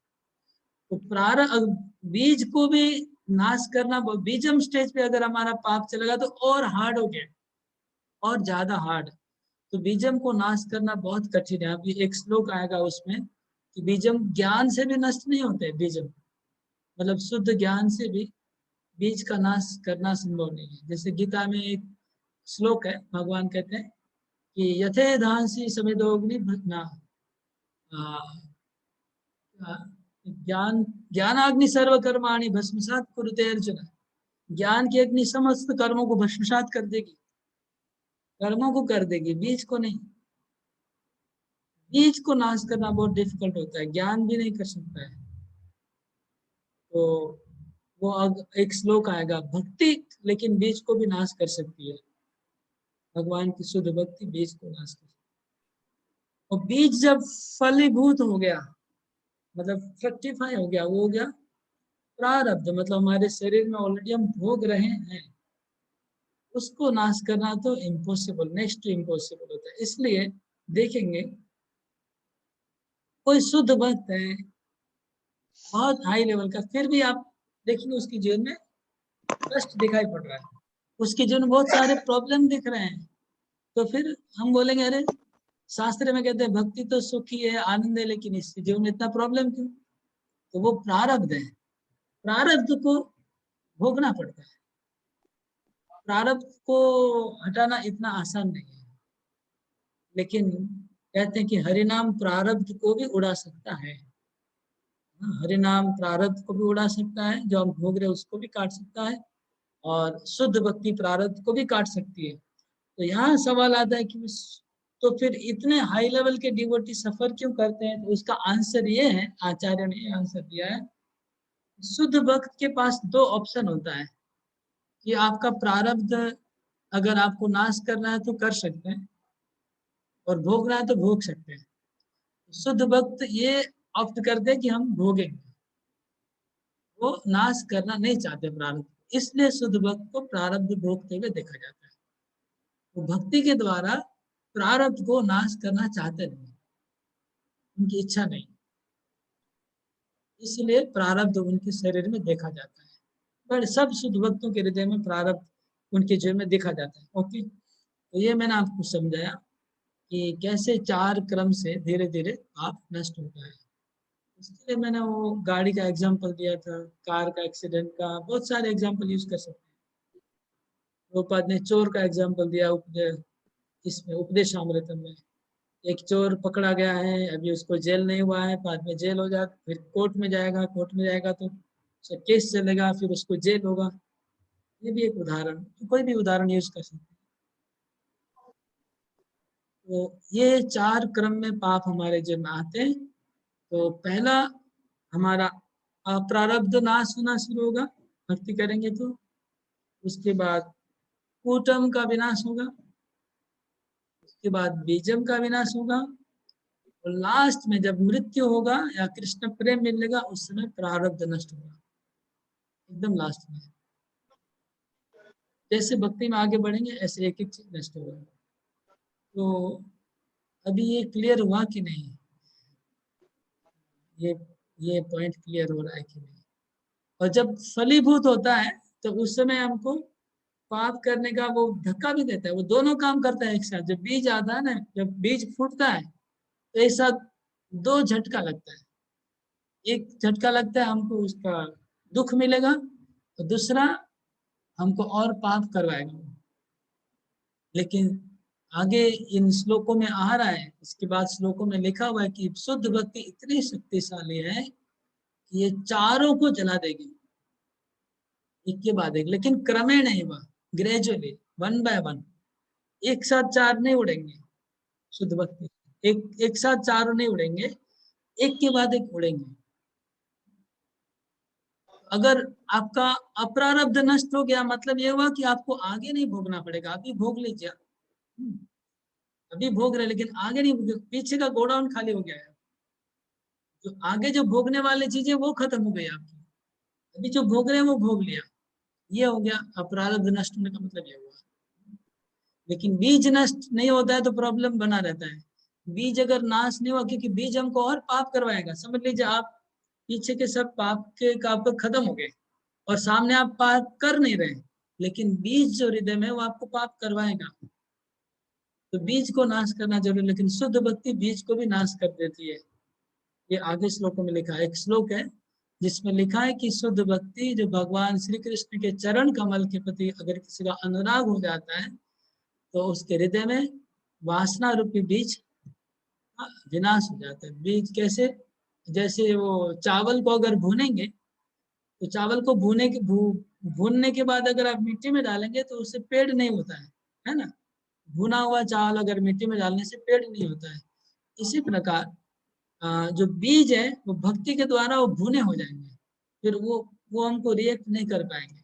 तो प्रारब्ध, बीज को भी नाश करना, बीजम स्टेज पे अगर हमारा पाप चलेगा तो और हार्ड हो गया, और ज्यादा हार्ड। तो बीजम को नाश करना बहुत कठिन है। अभी एक श्लोक आएगा उसमें कि बीजम ज्ञान से भी नष्ट नहीं होते, बीजम मतलब शुद्ध ज्ञान से भी बीज का नाश करना संभव नहीं है। जैसे गीता में एक श्लोक है, भगवान कहते हैं कि यथे धांसी समिदोग्नि भस्मा, ज्ञान ज्ञानाग्नि सर्वकर्माणि भस्मसात कुरुते अर्जुन। ज्ञान की अग्नि समस्त कर्मों को भस्मसात कर देगी, कर्मों को कर देगी, बीज को नहीं। बीज को नाश करना बहुत डिफिकल्ट होता है, ज्ञान भी नहीं कर सकता है। तो वो एक श्लोक आएगा, भक्ति लेकिन बीज को भी नाश कर सकती है। भगवान की शुद्ध भक्ति बीज को नाश कर सकती है। और बीज जब फलीभूत हो गया मतलब फ्रक्टिफाई हो गया, वो हो गया प्रारब्ध, मतलब हमारे शरीर में ऑलरेडी हम भोग रहे हैं, उसको नाश करना तो इम्पॉसिबल, नेक्स्ट टू इम्पॉसिबल होता है। इसलिए देखेंगे कोई शुद्ध भक्त है बहुत हाई लेवल का, फिर भी आप देखेंगे उसकी जीवन में कष्ट दिखाई पड़ रहा है, उसके जीवन में बहुत सारे प्रॉब्लम दिख रहे हैं। तो फिर हम बोलेंगे अरे शास्त्र में कहते हैं भक्ति तो सुखी है, आनंद है, लेकिन इसके जीवन में इतना प्रॉब्लम क्यों? तो वो प्रारब्ध है, प्रारब्ध को भोगना पड़ता है। प्रारब्ध को हटाना इतना आसान नहीं है, लेकिन कहते हैं कि हरिनाम प्रारब्ध को भी उड़ा सकता है। हरिनाम प्रारब्ध को भी उड़ा सकता है, जो हम भोग रहे उसको भी काट सकता है, और शुद्ध भक्ति प्रारब्ध को भी काट सकती है। तो यहाँ सवाल आता है कि तो फिर इतने हाई लेवल के डिवोटी सफर क्यों करते हैं? तो उसका आंसर ये है, आचार्य ने आंसर दिया है शुद्ध भक्त के पास दो ऑप्शन होता है कि आपका प्रारब्ध अगर आपको नाश करना है तो कर सकते हैं, और भोगना है तो भोग सकते हैं। शुद्ध भक्त ये ऑप्ट करते हैं कि हम भोगेंगे, वो नाश करना नहीं चाहते प्रारब्ध, इसलिए शुद्ध भक्त को प्रारब्ध भोगते हुए देखा जाता है। वो भक्ति के द्वारा प्रारब्ध को नाश करना चाहते नहीं, उनकी इच्छा नहीं, इसलिए प्रारब्ध उनके शरीर में देखा जाता है। पर सब शुद्ध भक्तों के हृदय में प्रारब्ध उनके जीवन में देखा जाता है। ओके, तो ये मैंने आपको समझाया कि कैसे चार क्रम से धीरे धीरे पाप नष्ट होता है। इसके लिए मैंने वो गाड़ी का एग्जाम्पल दिया था, कार का एक्सीडेंट का, बहुत सारे एग्जाम्पल यूज कर सकते हैं। प्रभुपाद ने चोर का एग्जाम्पल दिया इसमें उपदेशामृतम में। एक चोर पकड़ा गया है, अभी उसको जेल नहीं हुआ है, बाद में जेल हो जाए, फिर कोर्ट में जाएगा, कोर्ट में जाएगा तो केस चलेगा, फिर उसको जेल होगा। ये भी एक उदाहरण, तो कोई भी उदाहरण यूज कर सकते हैं। तो ये चार क्रम में पाप हमारे जीवन में आते हैं। तो पहला हमारा प्रारब्ध नाश होना शुरू होगा भक्ति करेंगे तो। उसके बाद कूटम का विनाश होगा, उसके बाद बीजम का विनाश होगा, और लास्ट में जब मृत्यु होगा या कृष्ण प्रेम मिलेगा उस समय प्रारब्ध नष्ट होगा, एकदम लास्ट में। जैसे भक्ति में आगे बढ़ेंगे ऐसे एक एक चीज नष्ट होगा। तो अभी ये क्लियर हुआ कि नहीं? ये पॉइंट क्लियर हो रहा है कि नहीं? और जब फलीभूत होता है तो उस समय हमको पाप करने का वो धक्का भी देता है, वो दोनों काम करता है एक साथ। जब बीज आता है ना, जब बीज फूटता है तो एक साथ दो झटका लगता है। एक झटका लगता है हमको उसका दुख मिलेगा, और दूसरा हमको और पाप करवाएगा। लेकिन आगे इन श्लोकों में आ रहा है, इसके बाद श्लोकों में लिखा हुआ है कि शुद्ध भक्ति इतनी शक्तिशाली है कि ये चारों को जला देगी एक के बाद एक, लेकिन क्रमेण ही वह, ग्रेजुअली, वन बाय वन। एक साथ चार नहीं उड़ेंगे शुद्ध भक्ति, एक साथ चारों नहीं उड़ेंगे, एक के बाद एक उड़ेंगे। अगर आपका अप्रारब्ध नष्ट हो गया, मतलब ये हुआ कि आपको आगे नहीं भोगना पड़ेगा, अभी भोग लीजिए। अभी भोग रहे लेकिन आगे नहीं, पीछे का गोडाउन खाली हो गया है। जो आगे जो भोगने वाली चीजें वो खत्म हो गई आपकी, अभी जो भोग रहे हैं वो भोग लिया। ये हो गया अप्रारब्ध नष्ट होने का मतलब ये हुआ। लेकिन बीज नष्ट नहीं होता है तो प्रॉब्लम बना रहता है। बीज अगर नाश नहीं हुआ, क्योंकि बीज हमको और पाप करवाएगा। समझ लीजिए आप पीछे के सब पाप के आपको खत्म हो गए और सामने आप पाप कर नहीं रहे, लेकिन बीज जो हृदय में वो आपको पाप करवाएगा। तो बीज को नाश करना जरूरी, लेकिन शुद्ध भक्ति बीज को भी नाश कर देती है। ये आगे श्लोकों में लिखा है। एक श्लोक है जिसमें लिखा है कि शुद्ध भक्ति जो भगवान श्री कृष्ण के चरण कमल के प्रति अगर किसी का अनुराग हो जाता है तो उसके हृदय में वासना रूपी बीज विनाश हो जाता है। बीज कैसे? जैसे वो चावल को अगर भूनेंगे तो चावल को भूनने के बाद अगर आप मिट्टी में डालेंगे तो उससे पेड़ नहीं होता है ना? भुना हुआ चावल अगर मिट्टी में डालने से पेड़ नहीं होता है। इसी प्रकार जो बीज है वो भक्ति के द्वारा वो भुने हो जाएंगे, फिर वो हमको रिएक्ट नहीं कर पाएंगे,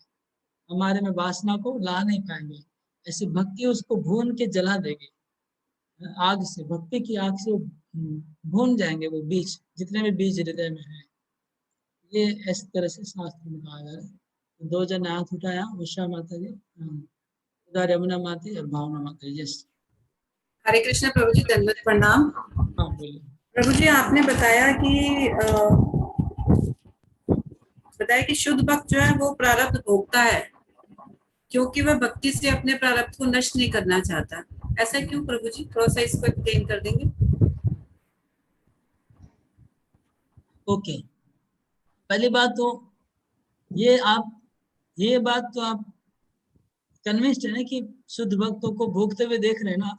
हमारे में वासना को ला नहीं पाएंगे। ऐसे भक्ति उसको भून के जला देगी आग से, भक्ति की आग से भून जाएंगे वो बीज, जितने भी बीज हृदय में है। ये इस तरह से शास्त्र में कहा जा रहा है। दो जन हाथ उठाया, उषा माता जी, उधर यमुना माता और भावना माता जी। यस, हरे कृष्ण प्रभु जी, दंडवत प्रणाम। हाँ बोलिए। प्रभु जी, आपने बताया कि शुद्ध भक्त जो है वो प्रारब्ध भोगता है क्योंकि वह भक्ति से अपने प्रारब्ध को नष्ट नहीं करना चाहता। ऐसा क्यों प्रभु जी? थोड़ा सा इसको एक्सप्लेन कर देंगे? ओके, पहली बात तो ये बात तो आप कन्विंस्ड है ना कि शुद्ध भक्तों को भोगते हुए देख रहे हैं ना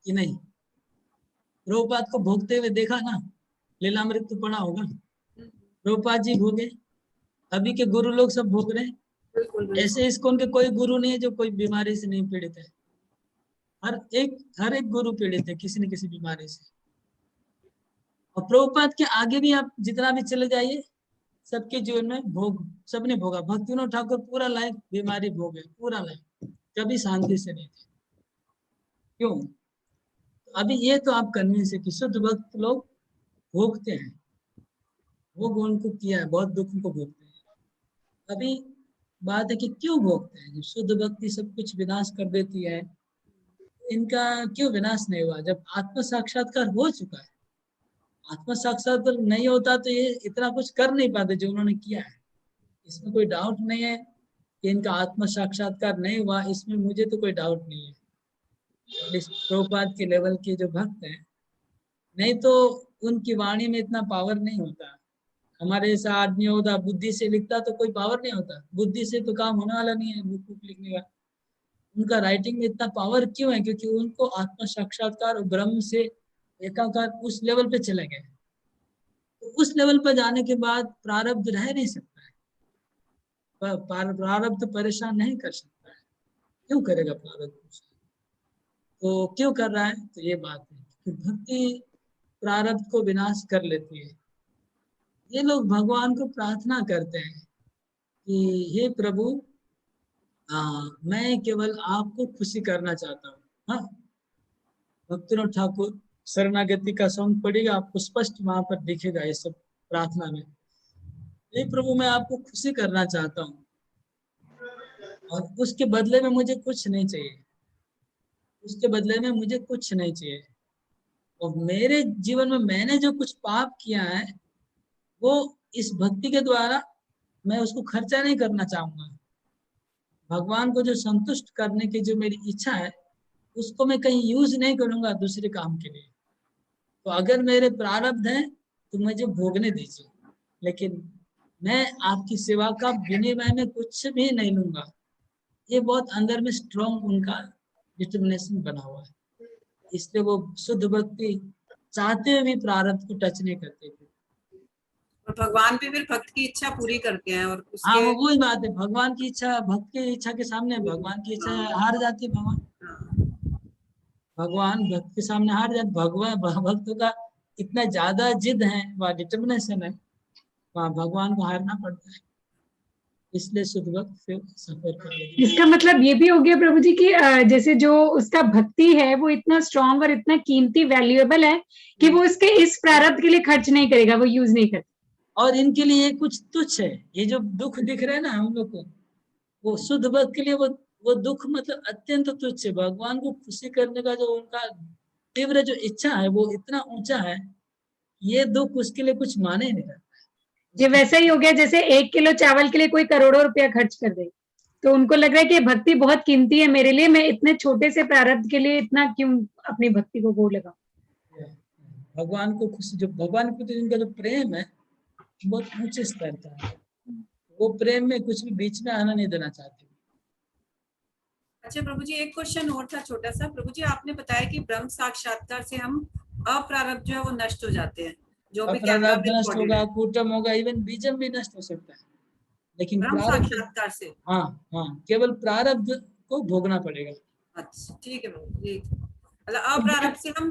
कि नहीं? प्रभुपाद को भोगते हुए देखा ना, लीलामृत तो पढ़ा होगा। प्रभुपाद जी भोगे, अभी के गुरु लोग सब भोग रहे हैं। ऐसे इस्कॉन के कोई गुरु नहीं है जो कोई बीमारी से नहीं पीड़ित है। हर एक गुरु पीड़ित है किसी न किसी बीमारी से। और प्रभुपाद के आगे भी आप जितना भी चले जाइए, सबके जीवन में भोग, सबने भोगा। भक्तिविनोद ठाकुर पूरा लाइफ बीमारी भोगे, पूरा लाइफ, कभी शांति से नहीं थे। क्यों? अभी ये तो आप कन्विंस है कि शुद्ध भक्त लोग भोगते हैं, भोग उनको किया है, बहुत दुख को भोगते हैं। अभी बात है कि क्यों भोगते हैं? जब शुद्ध भक्ति सब कुछ विनाश कर देती है, इनका क्यों विनाश नहीं हुआ? जब आत्म साक्षात्कार हो चुका है, आत्म साक्षात्कार नहीं होता तो ये इतना कुछ कर नहीं पाते जो उन्होंने किया है। इसमें कोई डाउट नहीं है कि इनका आत्म साक्षात्कार नहीं हुआ, इसमें मुझे तो कोई डाउट नहीं है। इस प्रभुपाद के लेवल के जो भक्त हैं, नहीं तो उनकी वाणी में इतना पावर नहीं होता। हमारे जैसा आदमी होता, बुद्धि से लिखता तो कोई पावर नहीं होता, बुद्धि से तो काम होने वाला नहीं है बुक लिखने का। उनका राइटिंग में इतना पावर क्यों है? क्योंकि उनको आत्म साक्षात्कार और ब्रह्म से एकाकार उस लेवल पे चले गए। तो उस लेवल पर जाने के बाद प्रारब्ध रह नहीं सकता है, प्रारब्ध परेशान नहीं कर सकता है। क्यों करेगा प्रारब्ध? तो क्यों कर रहा है? तो ये बात है कि भक्ति प्रारब्ध को विनाश कर लेती है। ये लोग भगवान को प्रार्थना करते हैं कि हे प्रभु, मैं केवल आपको खुशी करना चाहता हूँ। हाँ, भक्तिविनोद ठाकुर शरणागति का सॉन्ग पढ़ेगा, आपको स्पष्ट वहां पर दिखेगा ये सब प्रार्थना में। हे प्रभु, मैं आपको खुशी करना चाहता हूँ और उसके बदले में मुझे कुछ नहीं चाहिए, उसके बदले में मुझे कुछ नहीं चाहिए। और मेरे जीवन में मैंने जो कुछ पाप किया है, वो इस भक्ति के द्वारा मैं उसको खर्चा नहीं करना चाहूंगा। भगवान को जो संतुष्ट करने की जो मेरी इच्छा है, उसको मैं कहीं यूज नहीं करूंगा दूसरे काम के लिए। तो अगर मेरे प्रारब्ध हैं तो मुझे भोगने दीजिए, लेकिन मैं आपकी सेवा का विनिमय में कुछ भी नहीं लूंगा। ये बहुत अंदर में स्ट्रॉन्ग उनका डिटर्मिनेशन बना हुआ है, इसलिए वो शुद्ध भक्ति चाहते हुए भी प्रारब्ध को टच नहीं करते थे। और भगवान भी फिर भक्त की इच्छा पूरी करते हैं और हाँ, उसके वो वही बात है, भगवान की इच्छा भक्त की इच्छा के सामने भगवान की इच्छा हार जाती है। भगवान भक्त के सामने हार जाते। भगवान भक्तों का इतना ज्यादा जिद है, वह डिटर्मिनेशन है, वहाँ भगवान को हारना पड़ता है। इसलिए शुद्ध भक्त फिर सफर करेगी। इसका मतलब ये भी हो गया प्रभु जी कि जैसे जो उसका भक्ति है वो इतना स्ट्रांग और इतना कीमती वैल्यूएबल है कि वो इसके इस प्रारब्ध के लिए खर्च नहीं करेगा, वो यूज नहीं करता। और इनके लिए कुछ तुच्छ है। ये जो दुख दिख रहे हैं ना हम लोग को, वो शुद्ध भक्त के लिए वो दुख मतलब अत्यंत तुच्छ है। भगवान को खुशी करने का जो उनका तीव्र जो इच्छा है, वो इतना ऊंचा है, ये दुख उसके लिए कुछ माने नहीं रखता। ये वैसा ही हो गया जैसे 1 किलो चावल के लिए कोई करोड़ों रुपया खर्च कर दे, तो उनको लग रहा है कि भक्ति बहुत कीमती है मेरे लिए, मैं इतने छोटे से प्रारब्ध के लिए इतना क्यों अपनी भक्ति को गोड़ लगाऊं। भगवान को खुशी, जो भगवान के प्रति इनका जो प्रेम है बहुत ऊंचे स्तर का है। वो प्रेम में कुछ भी बीच में आना नहीं देना चाहते। अच्छा प्रभु जी, एक क्वेश्चन और था छोटा सा। प्रभु जी, आपने बताया कि ब्रह्म साक्षात्कार से हम अप्रारब्ध जो है वो नष्ट हो जाते हैं, जो भी प्रारब्ध नष्ट होगा, कूटम होगा, इवन बीजम भी नष्ट हो सकता है, लेकिन ब्रह्म प्रारब्ध, साक्षात्कार से। हाँ हाँ, केवल प्रारब्ध को भोगना पड़ेगा। अच्छा ठीक है प्रभु जी। मतलब अप्रारब्ध से हम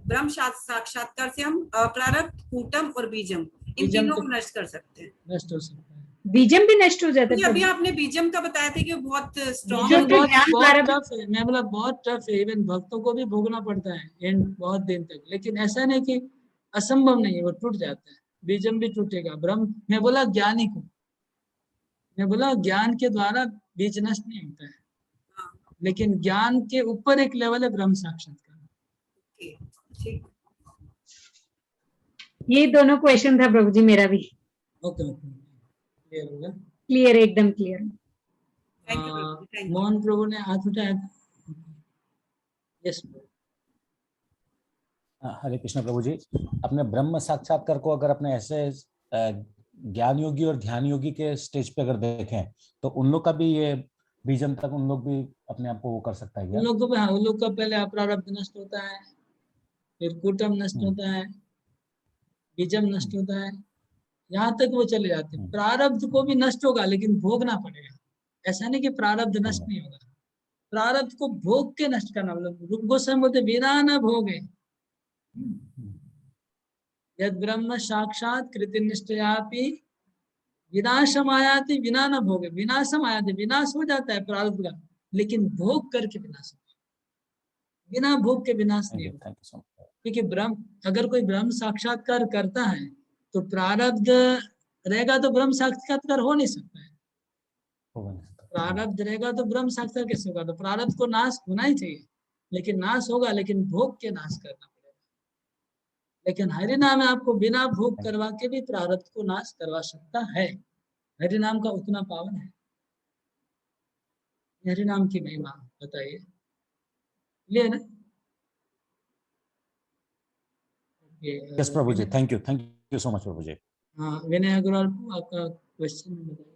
ब्रह्म साक्षात्कार से हम अप्रारब्ध, कूटम और बीजम, इन तीनों को नष्ट कर सकते हैं। नष्ट हो सकता है। बीजम भी नष्ट हो जाता है। अभी आपने बीजम का बताया था कि बहुत स्ट्रॉन्ग बीजम बहुत टफ है। मैं बोला बहुत टफ है, इवन भक्तों को भी भोगना पड़ता है एंड बहुत दिन तक। लेकिन ऐसा नहीं कि असंभव नहीं है, वो टूट जाता है। बीजम भी टूटेगा। ब्रह्म, मैं बोला ज्ञानी को, मैं बोला ज्ञान के द्वारा बीज नष्ट नहीं होता है, लेकिन ज्ञान के ऊपर एक लेवल है ब्रह्म साक्षात्कार। ठीक। ये दोनों क्वेश्चन था प्रभु जी मेरा भी। ओके ओके, क्लियर होगा? क्लियर, एकदम क्लियर। मोहन प्रभु ने हाथ उठाया। यस हरे कृष्ण प्रभु जी, अपने ब्रह्म साक्षात्कार को अगर अपने ऐसे ज्ञान योगी और ध्यान योगी के स्टेज पे अगर देखें, तो उन लोग का भी ये बीजम तक उन लोग भी अपने आप को वो कर सकता है क्या? उन लोग को, हाँ, उन लोग का पहले अप्रारब्ध नष्ट होता है, फिर कूटम नष्ट होता है, बीजम नष्ट होता है, यहाँ तक वो चले जाते हैं। प्रारब्ध को भी नष्ट होगा, लेकिन भोगना पड़ेगा। ऐसा नहीं कि प्रारब्ध नष्ट नहीं होगा, प्रारब्ध को भोग के नष्ट करना। मतलब रूप गोस्वामी बोलते बिना न भोगे। यद ब्रह्म साक्षात कृतिनिष्ठयापि विनाशम आयाति विना न भोगे, विनाशम आयाति, विनाश हो जाता है प्रारब्ध का, लेकिन भोग करके विनाश होता है, बिना भोग के विनाश नहीं होता। Thank you so much. क्योंकि ब्रह्म, अगर कोई ब्रह्म साक्षात्कार करता है तो प्रारब्ध रहेगा तो ब्रह्म साक्षात्कार हो नहीं सकता है। प्रारब्ध रहेगा तो ब्रह्म साक्षात्कार कैसे होगा? तो प्रारब्ध को नाश होना ही चाहिए, लेकिन नाश होगा, लेकिन भोग के नाश करना पड़ेगा। लेकिन हरि नाम आपको बिना भोग करवा के भी प्रारब्ध को नाश करवा सकता है। हरि नाम का उतना पावन है। हरि नाम की महिमा बताइए, ले ना। Yes Prabhu ji, thank you so much Prabhu ji. हाँ, विनय अग्रवाल, आपका क्वेश्चन बताइए।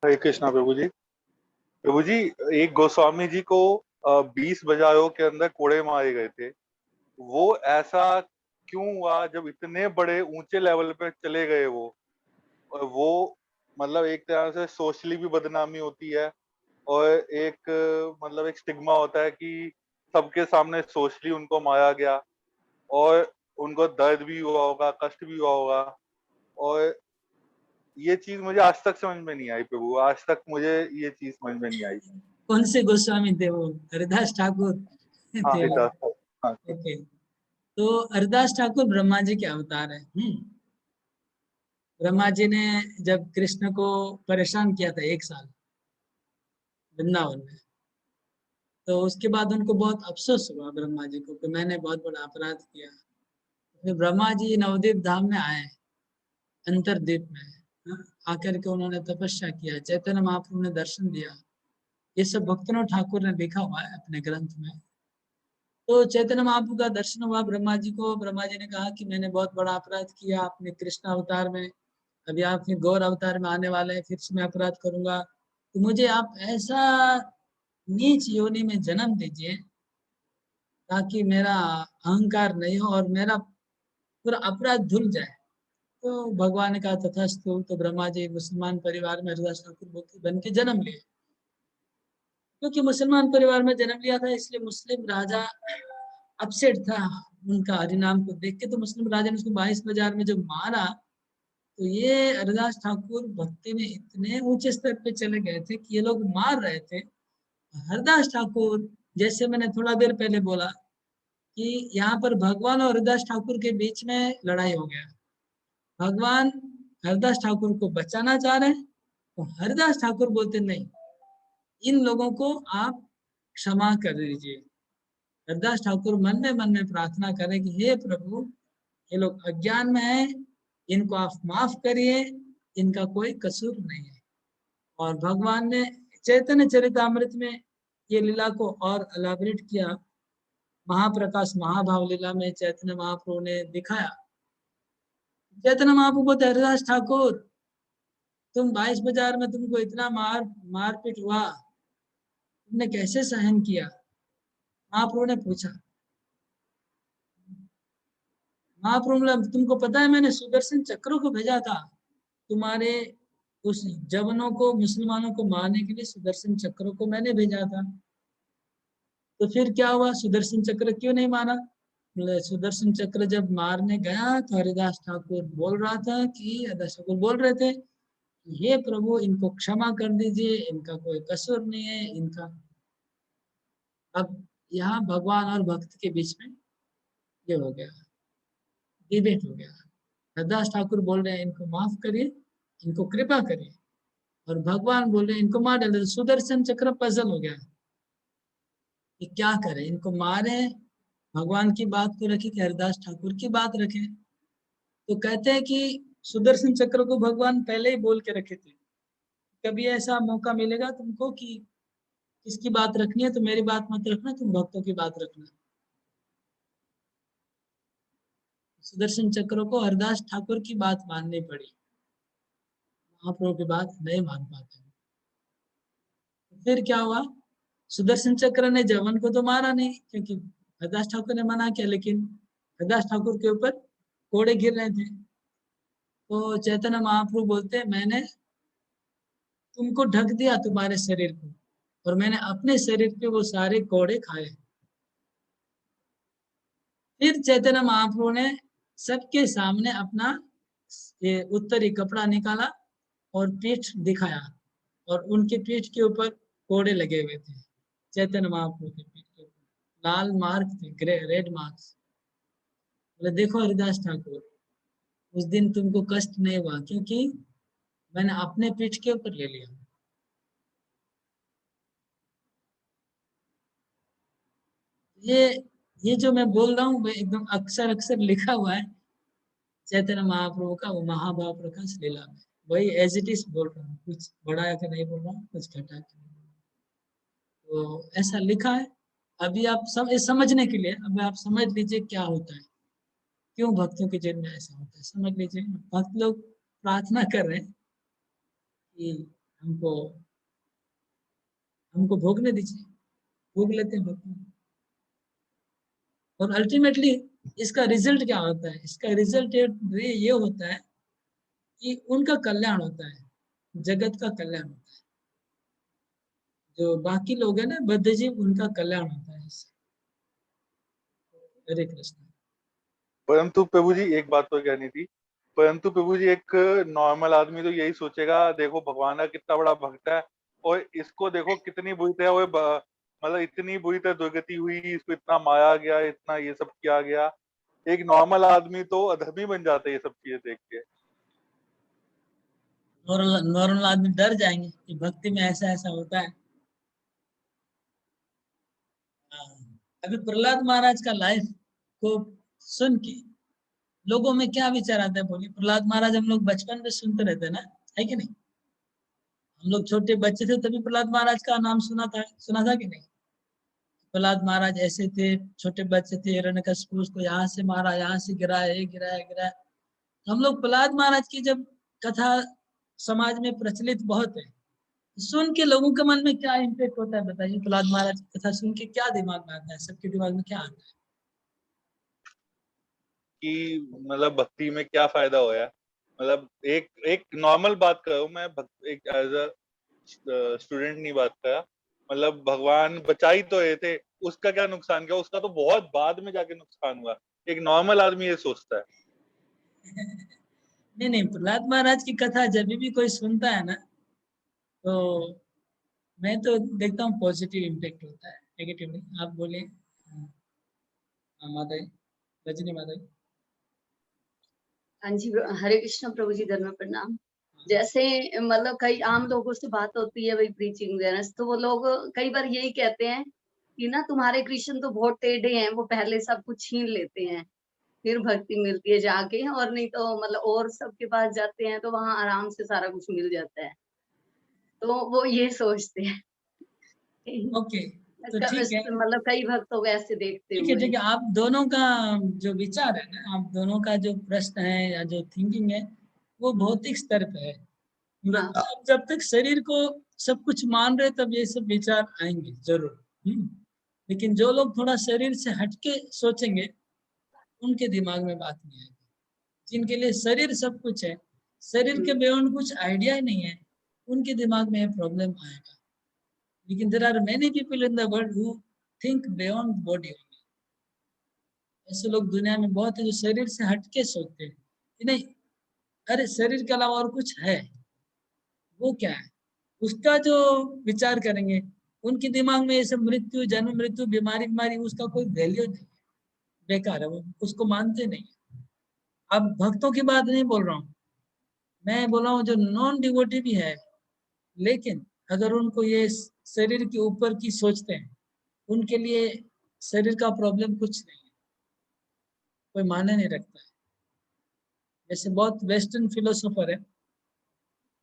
हरे कृष्णा प्रभु जी। प्रभु जी, एक गोस्वामी जी को 20 बाजारों के अंदर कोड़े मारे गए थे। वो ऐसा क्यों हुआ जब इतने बड़े ऊंचे लेवल पे चले गए वो? और वो मतलब एक तरह से सोशली भी बदनामी होती है, और एक मतलब एक स्टिग्मा होता है कि सबके सामने सोशली उनको मारा गया, और उनको दर्द भी हुआ होगा, कष्ट भी हुआ होगा। और ये चीज मुझे आज तक समझ में नहीं आई प्रभु, आज तक मुझे ये चीज समझ में नहीं आई। कौन से गोस्वामी थे वो? हरिदास ठाकुर हाँ, थे वो। हाँ, ओके, तो हरिदास ठाकुर ब्रह्मा जी के अवतार है। ब्रह्मा जी ने जब कृष्ण को परेशान किया था 1 साल वृंदावन में, तो उसके बाद उनको बहुत अफसोस हुआ ब्रह्मा जी को कि मैंने बहुत बड़ा अपराध किया। फिर ब्रह्मा जी नवद्वीप धाम में आए, अंतरद्वीप में। आकर के उन्होंने तपस्या किया, चैतन्य महाप्रभु ने दर्शन दिया। ये सब भक्तों ठाकुर ने लिखा हुआ है अपने ग्रंथ में। तो चैतन्य महाप्रभु का दर्शन हुआ ब्रह्मा जी को। ब्रह्मा जी ने कहा कि मैंने बहुत बड़ा अपराध किया अपने कृष्ण अवतार में, अभी आप फिर गौर अवतार में आने वाले हैं, फिर से मैं अपराध करूंगा, तो मुझे आप ऐसा नीच योनि में जन्म दीजिए ताकि मेरा अहंकार नहीं हो और मेरा पूरा अपराध धुल जाए। तो भगवान ने कहा तथास्तु। तो ब्रह्मा जी मुसलमान परिवार में हरिदास ठाकुर बन के जन्म लिए। क्योंकि मुसलमान परिवार में जन्म लिया था, इसलिए मुस्लिम राजा अपसेट था उनका हरिनाम को देख के। तो मुस्लिम राजा ने उसको 22 बाजार में जब मारा, तो ये हरिदास ठाकुर भक्ति में इतने ऊंचे स्तर पे चले गए थे कि ये लोग मार रहे थे। हरिदास ठाकुर, जैसे मैंने थोड़ा देर पहले बोला कि यहाँ पर भगवान और हरिदास ठाकुर के बीच में लड़ाई हो गया। भगवान हरिदास ठाकुर को बचाना चाह रहे हैं, तो हरिदास ठाकुर बोलते नहीं, इन लोगों को आप क्षमा कर दीजिए। हरिदास ठाकुर मन में प्रार्थना करें कि हे प्रभु, ये लोग अज्ञान में है, इनको आप माफ करिए, इनका कोई कसूर नहीं है। और भगवान ने चैतन्य चरितामृत में ये लीला को और एलाबरेट किया। महाप्रकाश महाभाव लीला में चैतन्य महाप्रभु ने दिखाया। चैतन्य महाप्रभु बोलते हरिदास ठाकुर, तुम 22 बाजार में तुमको इतना मारपीट हुआ, तुमने कैसे सहन किया? महाप्रभु ने पूछा। महाप्रभु ने, तुमको पता है मैंने सुदर्शन चक्र को भेजा था तुम्हारे उस जवानों को, मुसलमानों को मारने के लिए सुदर्शन चक्र को मैंने भेजा था। तो फिर क्या हुआ? सुदर्शन चक्र क्यों नहीं मारा? सुदर्शन चक्र जब मारने गया तो हरिदास ठाकुर बोल रहा था कि हरिदास ठाकुर बोल रहे थे, हे प्रभु, इनको क्षमा कर दीजिए, इनका कोई कसूर नहीं है, इनका। अब यहाँ भगवान और भक्त के बीच में ये हो गया, डिबेट हो गया। हरिदास ठाकुर बोल रहे हैं इनको माफ करिए, इनको कृपा करिए, और भगवान बोल रहे हैं इनको मार डाले। सुदर्शन चक्र पजल हो गया कि क्या करें, इनको मारे, भगवान की बात को रखे कि हरिदास ठाकुर की बात रखे। तो कहते हैं कि सुदर्शन चक्र को भगवान पहले ही बोल के रखे थे, कभी ऐसा मौका मिलेगा तुमको कि किसकी बात रखनी है तो मेरी बात मत रखना, तुम भक्तों की बात रखना। सुदर्शन चक्र को हरिदास ठाकुर की बात माननी पड़ी, महाप्रभु की बात नहीं मान पाते। फिर क्या हुआ? सुदर्शन चक्र ने जवन को तो मारा नहीं, क्योंकि हरिदास ठाकुर ने मना किया, लेकिन हरिदास ठाकुर के ऊपर कोड़े गिर रहे थे। तो चैतन्य महाप्रभु बोलते, मैंने तुमको ढक दिया तुम्हारे शरीर को, और मैंने अपने शरीर पे वो सारे कोड़े खाए। फिर चैतन्य महाप्रभु ने सबके सामने अपना ये उत्तरी कपड़ा निकाला और पीठ दिखाया, और उनके पीठ के ऊपर कोड़े लगे हुए थे, चैतन्य महाप्रभु के पीठ के ऊपर लाल मार्क थे, रेड मार्क्स। बोले देखो हरिदास ठाकुर, उस दिन तुमको कष्ट नहीं हुआ क्योंकि मैंने अपने पीठ के ऊपर ले लिया। ये जो मैं बोल रहा हूँ वो एकदम अक्सर अक्सर लिखा हुआ है चैतन्य महाप्रभु का वो महाभाव प्रकाश लीला में, वही एज इट इज बोल रहा हूँ, कुछ बढ़ा कर नहीं बोल रहा हूँ, कुछ घटा कर नहीं बोल रहा हूँ। तो ऐसा लिखा है। अभी आप सब समझने के लिए अब आप समझ लीजिए क्या होता है, क्यों भक्तों के जीवन में ऐसा होता है, समझ लीजिए। भक्त लोग प्रार्थना कर रहे हैं कि हमको हमको भोगने दीजिए, भोग लेते हैं भक्त। और अल्टीमेटली इसका रिजल्ट क्या होता है? इसका रिजल्ट ये होता है कि उनका कल्याण होता है, जगत का कल्याण होता है। जो बाकी लोग हैं ना बद्ध जीव, उनका कल्याण होता है इससे। हरे कृष्ण। परंतु प्रभु जी एक बात तो कहनी थी, परंतु प्रभु जी एक नॉर्मल आदमी तो यही सोचेगा, देखो भगवान का कितना बड़ा भक्त है और इसको देखो कितनी बुरी तरह वो मतलब इतनी बुरी तरह दुर्गति हुई, इसको इतना मारा गया, इतना ये सब किया गया। एक नॉर्मल आदमी तो अधर्मी बन जाता है ये सब चीजें देख के। नॉर्मल आदमी डर जाएंगे कि भक्ति में ऐसा ऐसा होता है। अभी प्रहलाद महाराज का लाइफ को सुन के लोगों में क्या विचार आता है बोलिए? प्रहलाद महाराज हम लोग बचपन में सुनते रहते हैं ना, है कि नहीं? हम लोग छोटे बच्चे थे तभी प्रहलाद महाराज का नाम सुना था कि नहीं? प्रहलाद महाराज ऐसे थे, छोटे बच्चे थे, हिरण्यकशिपु उसको यहाँ से मारा, यहाँ से गिराया, ये गिराया गिराया। हम लोग प्रहलाद महाराज की जब कथा समाज में प्रचलित बहुत है, सुन के लोगों के मन में क्या इम्पैक्ट होता है बताइए? प्रहलाद महाराज की कथा सुन के क्या दिमाग में आता है? सबके दिमाग में क्या आता है? कि मतलब भक्ति में क्या फायदा होया। मतलब एक एक नॉर्मल बात कर रहा हूँ मैं, एक एज अ स्टूडेंट नहीं बात करा। मतलब भगवान बचा ही तो रहे थे, उसका क्या नुकसान किया? उसका तो बहुत बाद में जाके नुकसान हुआ। एक नॉर्मल आदमी ये सोचता है। नहीं नहीं, प्रहलाद महाराज की कथा जब भी कोई सुनता है ना, तो मैं तो देखता हूँ पॉजिटिव इम्पैक्ट होता है, नेगेटिव नहीं। आप बोले। माता जी, रजनी माता जी। हाँ जी, हरे कृष्ण प्रभु जी, धर्म प्रणाम। जैसे मतलब कई आम लोगों से बात होती है भाई प्रीचिंग वगैरह, तो वो लोग कई बार यही कहते हैं कि ना तुम्हारे कृष्ण तो बहुत टेढ़े हैं, वो पहले सब कुछ छीन लेते हैं फिर भक्ति मिलती है जाके, और नहीं तो मतलब और सबके पास जाते हैं तो वहां आराम से सारा कुछ मिल जाता है, तो वो ये सोचते हैं। ओके, तो ठीक है। मतलब कई भक्तों को ऐसे देखते ठीक है हुए। ठीक है, आप दोनों का जो विचार है ना, आप दोनों का जो प्रश्न है या जो थिंकिंग है, वो भौतिक स्तर पे है। हाँ आप जब तक शरीर को सब कुछ मान रहे तब ये सब विचार आएंगे जरूर। लेकिन जो लोग थोड़ा शरीर से हटके सोचेंगे, उनके दिमाग में बात नहीं आएगी। जिनके लिए शरीर सब कुछ है, शरीर के बियॉन्ड कुछ आइडिया ही नहीं है, उनके दिमाग में ये प्रॉब्लम आएगा। लेकिन there are many people in the world who think beyond body. ऐसे लोग दुनिया में बहुत है जो शरीर से हटके सोचते हैं कि नहीं, अरे शरीर के अलावा और कुछ है, वो क्या है, उसका जो विचार करेंगे। उनके दिमाग में ये सब मृत्यु, जन्म मृत्यु, बीमारी बीमारी, उसका कोई वैल्यू नहीं है, बेकार है, वो उसको मानते नहीं। अब भक्तों की बात नहीं बोल रहा हूँ, मैं बोल रहा हूँ जो नॉन डिवोटी भी है, लेकिन अगर उनको ये शरीर के ऊपर की सोचते हैं, उनके लिए शरीर का प्रॉब्लम कुछ नहीं है, कोई माने नहीं रखता है। जैसे बहुत वेस्टर्न फिलोसोफर है,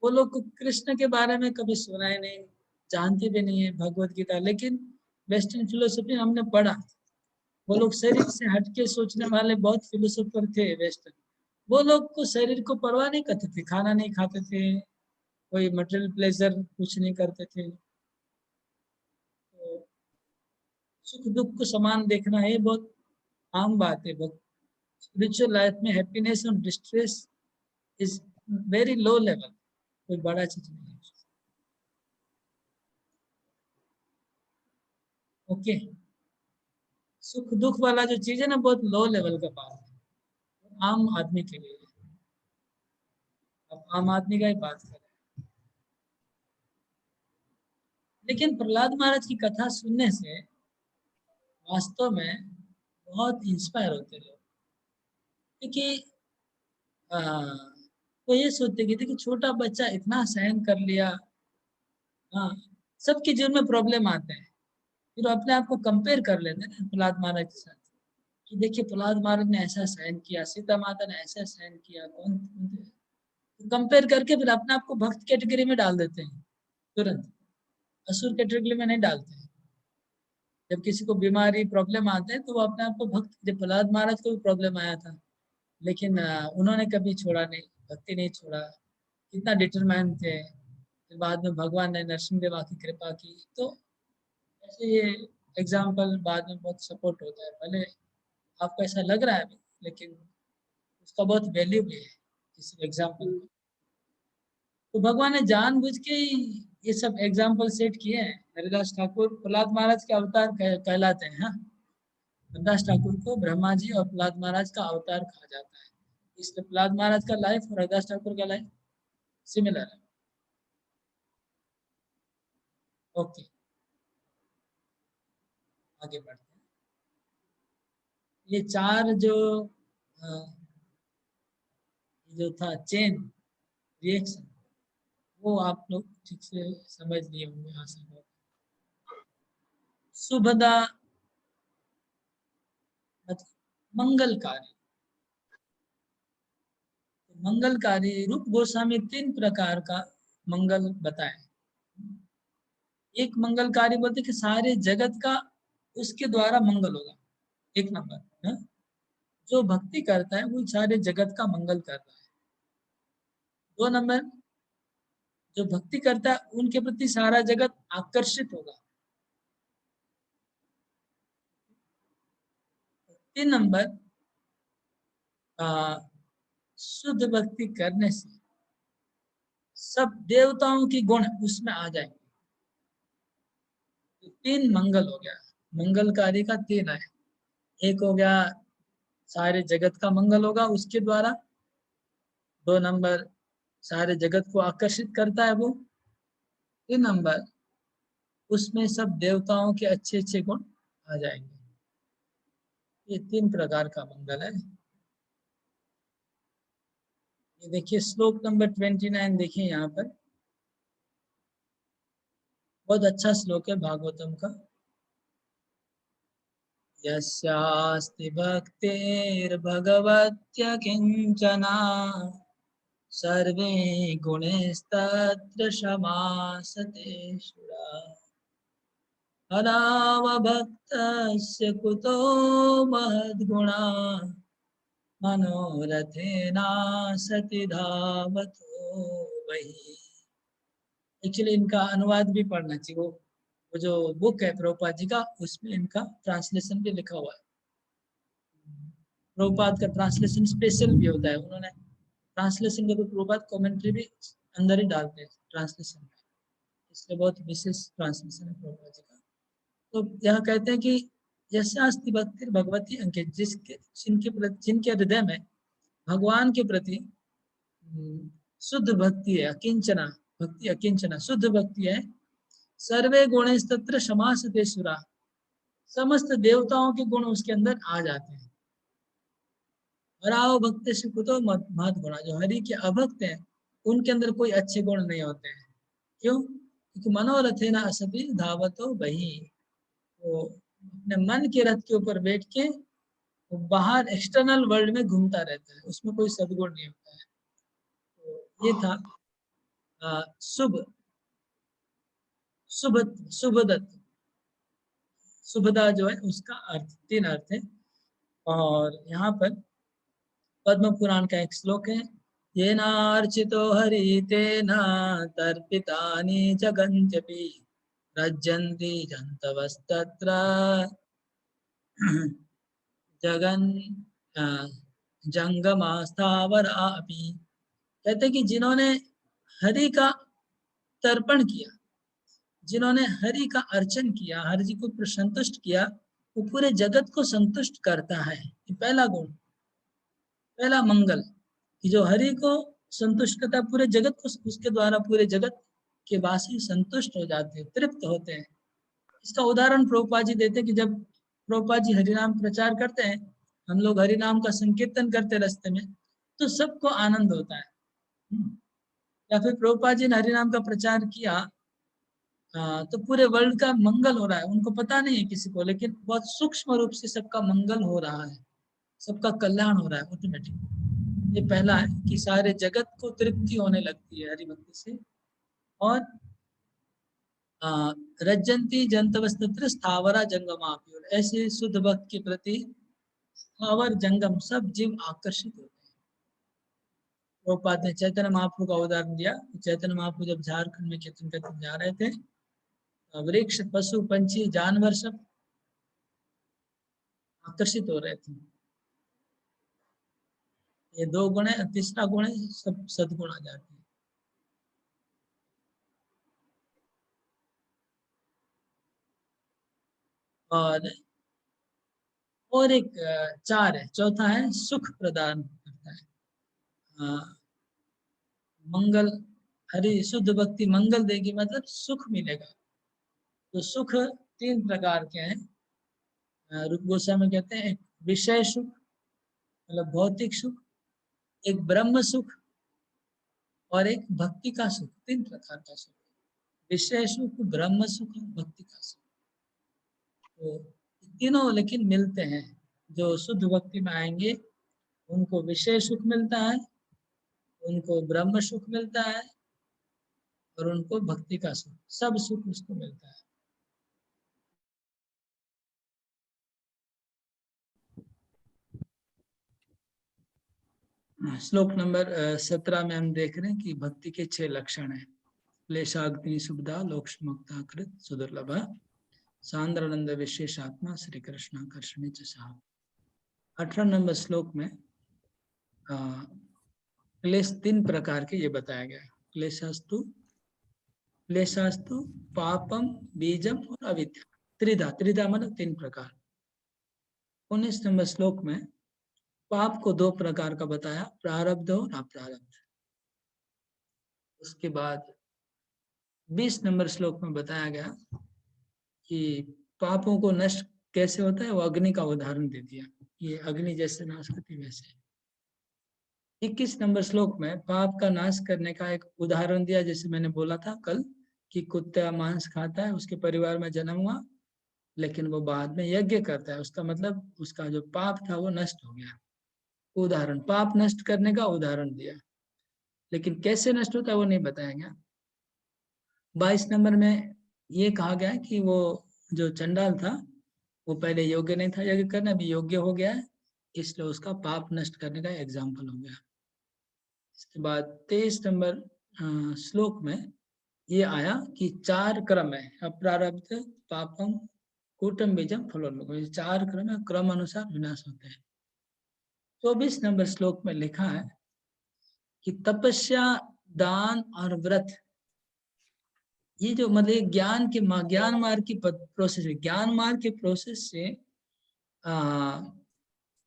वो लोग को कृष्ण के बारे में कभी सुना ही नहीं, जानते भी नहीं है भगवत गीता, लेकिन वेस्टर्न फिलोसफी हमने पढ़ा। वो लोग शरीर से हटके सोचने वाले बहुत फिलोसोफर थे वेस्टर्न। वो लोग को शरीर को परवाह नहीं करते थे, खाना नहीं खाते थे, कोई मटेरियल प्लेजर कुछ नहीं करते थे। तो सुख दुख को समान देखना है, बहुत आम बात है। स्पिरिचुअल लाइफ में हैप्पीनेस और distress is very low level, कोई बड़ा चीज नहीं है। ओके, सुख दुख वाला जो चीज है ना, बहुत लो लेवल का बात है। आम आदमी के लिए है। अब आम आदमी का ही बात करें, लेकिन प्रहलाद महाराज की कथा सुनने से वास्तव में बहुत इंस्पायर होते लोग, क्योंकि वो ये सोचते कि देखिए छोटा बच्चा इतना सहन कर लिया। हाँ, सबके जीवन में प्रॉब्लम आते हैं, फिर अपने आप को कंपेयर कर लेते हैं ना प्रहलाद महाराज के साथ कि देखिए प्रहलाद महाराज ने ऐसा सहन किया, सीता माता ने ऐसा सहन किया, कौन कंपेयर करके फिर अपने आप को भक्त कैटेगरी में डाल देते हैं तुरंत, असुर कैटेगरी में नहीं डालते हैं। जब किसी को बीमारी प्रॉब्लम आते हैं तो वो अपने आप को भक्त, जब प्रहलाद महाराज को भी प्रॉब्लम आया था लेकिन उन्होंने कभी छोड़ा नहीं, भक्ति नहीं छोड़ा, कितना डिटरमाइन थे। फिर बाद में भगवान ने नरसिंह देवा की कृपा की, तो ऐसे ये एग्जाम्पल बाद में बहुत सपोर्ट होता है। भले आपको ऐसा लग रहा है अभी, लेकिन उसका बहुत वैल्यू भी है किसी एग्जाम्पल में। तो भगवान ने जानबूझ के ही ये सब एग्जाम्पल सेट किए हैं। हरिदास ठाकुर प्रहलाद महाराज के अवतार कहलाते हैं। हाँ, हरिदास ठाकुर को ब्रह्मा जी और प्रहलाद महाराज का अवतार कहा जाता है, इसलिए प्रहलाद महाराज का लाइफ और हरिदास ठाकुर का लाइफ सिमिलर है। ओके, आगे बढ़ते हैं। ये चार जो था चेन रिएक्शन, वो आप लोग ठीक से समझ लिए होंगे आशा है। शुभदा मंगलकारी, मंगलकारी रूप गोस्वामी 3 प्रकार का मंगल बताए। एक मंगलकारी बोलते कि सारे जगत का उसके द्वारा मंगल होगा, 1 नंबर है? जो भक्ति करता है वो सारे जगत का मंगल कर रहा है। 2 नंबर, जो भक्ति करता है उनके प्रति सारा जगत आकर्षित होगा। 3 नंबर, शुद्ध भक्ति करने से सब देवताओं की गुण उसमें आ जाएंगे। तो 3 मंगल हो गया, मंगलकारी का 3 है। एक हो गया सारे जगत का मंगल होगा उसके द्वारा, 2 नंबर सारे जगत को आकर्षित करता है वो, 3 नंबर उसमें सब देवताओं के अच्छे अच्छे गुण आ जाएंगे। ये 3 प्रकार का मंगल है। ये देखिए श्लोक नंबर 29 देखिए, यहाँ पर बहुत अच्छा श्लोक है भागवतम का। यस्यास्ति भक्तिर्भगवत्य किंचना सर्वे गुणैस्तत्र समासते शुरा अनावभक्तस्य कुतो महद्गुणा मनोरथेना सति धावतो वही। एक्चुअली इनका अनुवाद भी पढ़ना चाहिए, वो जो बुक है प्रभुपाद जी का, उसमें इनका ट्रांसलेशन भी लिखा हुआ है। प्रभुपाद का ट्रांसलेशन स्पेशल भी होता है, उन्होंने ट्रांसलेशन के तो प्रभुपाद कमेंट्री भी अंदर ही डालते हैं ट्रांसलेशन में, इसलिए बहुत विशेष ट्रांसलेशन है प्रभुपाद जी का। तो यहाँ कहते हैं कि जैसे अस्ति भक्ति भगवती अंकित, जिनके हृदय में भगवान के प्रति शुद्ध भक्ति है, अकिंचना भक्ति, अकिंचना शुद्ध भक्ति है, सर्वे गुणस्तत्र समासते सुरा, समस्त देवताओं के गुण उसके अंदर आ जाते हैं। हराव भक्त से कुतो महत् गुणा, जो हरि के अभक्त हैं उनके अंदर कोई अच्छे गुण नहीं होते हैं। क्यों? क्योंकि मनोरथे न असति धावतो बही, वो अपने मन के रथ के ऊपर बैठ के वो बाहर एक्सटर्नल वर्ल्ड में घूमता रहता है, उसमें कोई सद्गुण नहीं होता है। तो ये था शुभ शुभदत्त, शुभदा जो है उसका अर्थ 3 अर्थ है। और यहाँ पर पद्म पुराण का एक श्लोक है, ये नार्चितो हरि तेना तर्पितानि जगन्त्यपि रज्जन्ति जन्तवस्तत्र जगन जंगमास्थावरापि। कहते कि जिन्होंने हरि का तर्पण किया, जिन्होंने हरि का अर्चन किया, हरि जी को संतुष्ट किया, वो पूरे जगत को संतुष्ट करता है। ये पहला गुण। पहला मंगल, कि जो हरि को संतुष्ट करता है, पूरे जगत को, उसके द्वारा पूरे जगत के वासी संतुष्ट हो जाते हैं, तृप्त होते हैं। इसका उदाहरण प्रभुपाद जी देते हैं कि जब प्रभुपाद जी हरिनाम प्रचार करते हैं, हम लोग हरिनाम का संकीर्तन करते रास्ते में, तो सबको आनंद होता है। या फिर प्रभुपाद जी ने हरिनाम का प्रचार किया, तो पूरे वर्ल्ड का मंगल हो रहा है, उनको पता नहीं है किसी को, लेकिन बहुत सूक्ष्म रूप से सबका मंगल हो रहा है, सबका कल्याण हो रहा है ऑटोमेटिक। ये पहला है कि सारे जगत को तृप्ति होने लगती है हरि भक्ति से। और रज्जंती जंतवस्तत्र स्थावरा जंगमापि, और ऐसे शुद्ध भक्त के प्रति स्थावर जंगम सब जीव आकर्षित होते हैं। प्रभुपाद ने चैतन्य महाप्रभु का उदाहरण दिया। चैतन्य महाप्रभु जब झारखंड में कीर्तन करते जा रहे थे, वृक्ष, पशु, पंछी, जानवर सब आकर्षित हो रहे थे। ये 2 गुण है, तीसरा गुण है सब सद्गुण आ जाते हैं। और एक 4 है, चौथा है सुख प्रदान करता है। मंगल, हरि शुद्ध भक्ति मंगल देगी, मतलब सुख मिलेगा। तो सुख 3 प्रकार के हैं। रूप गोस्वामी कहते हैं, एक विषय सुख मतलब भौतिक सुख, एक ब्रह्म सुख, और एक भक्ति का सुख। 3 प्रकार का सुख, विषय सुख, ब्रह्म सुख और भक्ति का सुख। तो तीनों लेकिन मिलते हैं। जो शुद्ध भक्ति में आएंगे उनको विषय सुख मिलता है, उनको ब्रह्म सुख मिलता है, और उनको भक्ति का सुख, सब सुख उसको मिलता है। श्लोक नंबर 17 में हम देख रहे हैं कि भक्ति के 6 लक्षण हैं। क्लेशाग्नि सुविधा, लोक्ष्मुक्ता कृत सुदुर्लभ, सांद्रानंद विशेषात्मा, श्री कृष्णाकर्षणी च साहा। 18 नंबर श्लोक में क्लेश 3 प्रकार के ये बताया गया। क्लेशास्तु पापम, बीजम और अविद्या। त्रिधा मतलब 3 प्रकार। 19 नंबर श्लोक में पाप को 2 प्रकार का बताया, प्रारब्ध और अप्रारब्ध। उसके बाद 20 नंबर श्लोक में बताया गया कि पापों को नष्ट कैसे होता है, वो अग्नि का उदाहरण दे दिया, ये अग्नि जैसे नाश करती वैसे। 21 नंबर श्लोक में पाप का नाश करने का एक उदाहरण दिया, जैसे मैंने बोला था कल कि कुत्ता मांस खाता है, उसके परिवार में जन्म हुआ, लेकिन वो बाद में यज्ञ करता है, उसका मतलब उसका जो पाप था वो नष्ट हो गया। उदाहरण, पाप नष्ट करने का उदाहरण दिया, लेकिन कैसे नष्ट होता है वो नहीं बताया गया। 22 नंबर में ये कहा गया कि वो जो चंडाल था वो पहले योग्य नहीं था यज्ञ करना, अभी योग्य हो गया है, इसलिए उसका पाप नष्ट करने का एग्जाम्पल हो गया। इसके बाद 23 नंबर श्लोक में ये आया कि 4 क्रम है, अप्रारब्ध, पापम, कूटम, बीजम, फलोन्मुख। 4 क्रम है, क्रम अनुसार विनाश होते हैं। 24 नंबर श्लोक में लिखा है कि तपस्या, दान और व्रत, ये जो मतलब ज्ञान मार्ग की प्रोसेस है, ज्ञान मार्ग के प्रोसेस से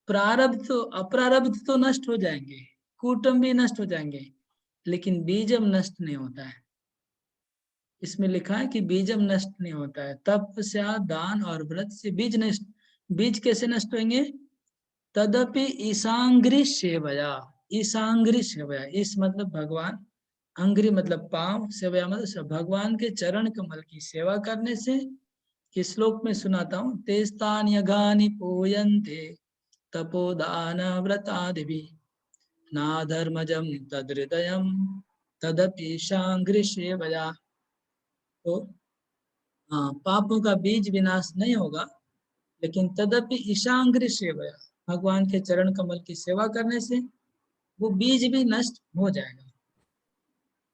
प्रारब्ध तो अप्रारब्ध तो नष्ट हो जाएंगे, कूटम भी नष्ट हो जाएंगे, लेकिन बीजम नष्ट नहीं होता है। इसमें लिखा है कि बीजम नष्ट नहीं होता है। तपस्या, दान और व्रत से बीज कैसे नष्ट होंगे? तदपि ईशांग्री सेवया, ईशांग्री सेवया, इस मतलब भगवान, अंग्री मतलब पांव, सेवया मतलब भगवान के चरण कमल की सेवा करने से। इस श्लोक में सुनाता हूँ, तेस्तान यगानि पूयन्ते तपोदान व्रतादिभि ना धर्मजम तदृदयम तदपि शांग्री सेवया। तो पापों का बीज विनाश नहीं होगा, लेकिन तदपि ईशांग्री सेवया, भगवान के चरण कमल की सेवा करने से वो बीज भी नष्ट हो जाएगा।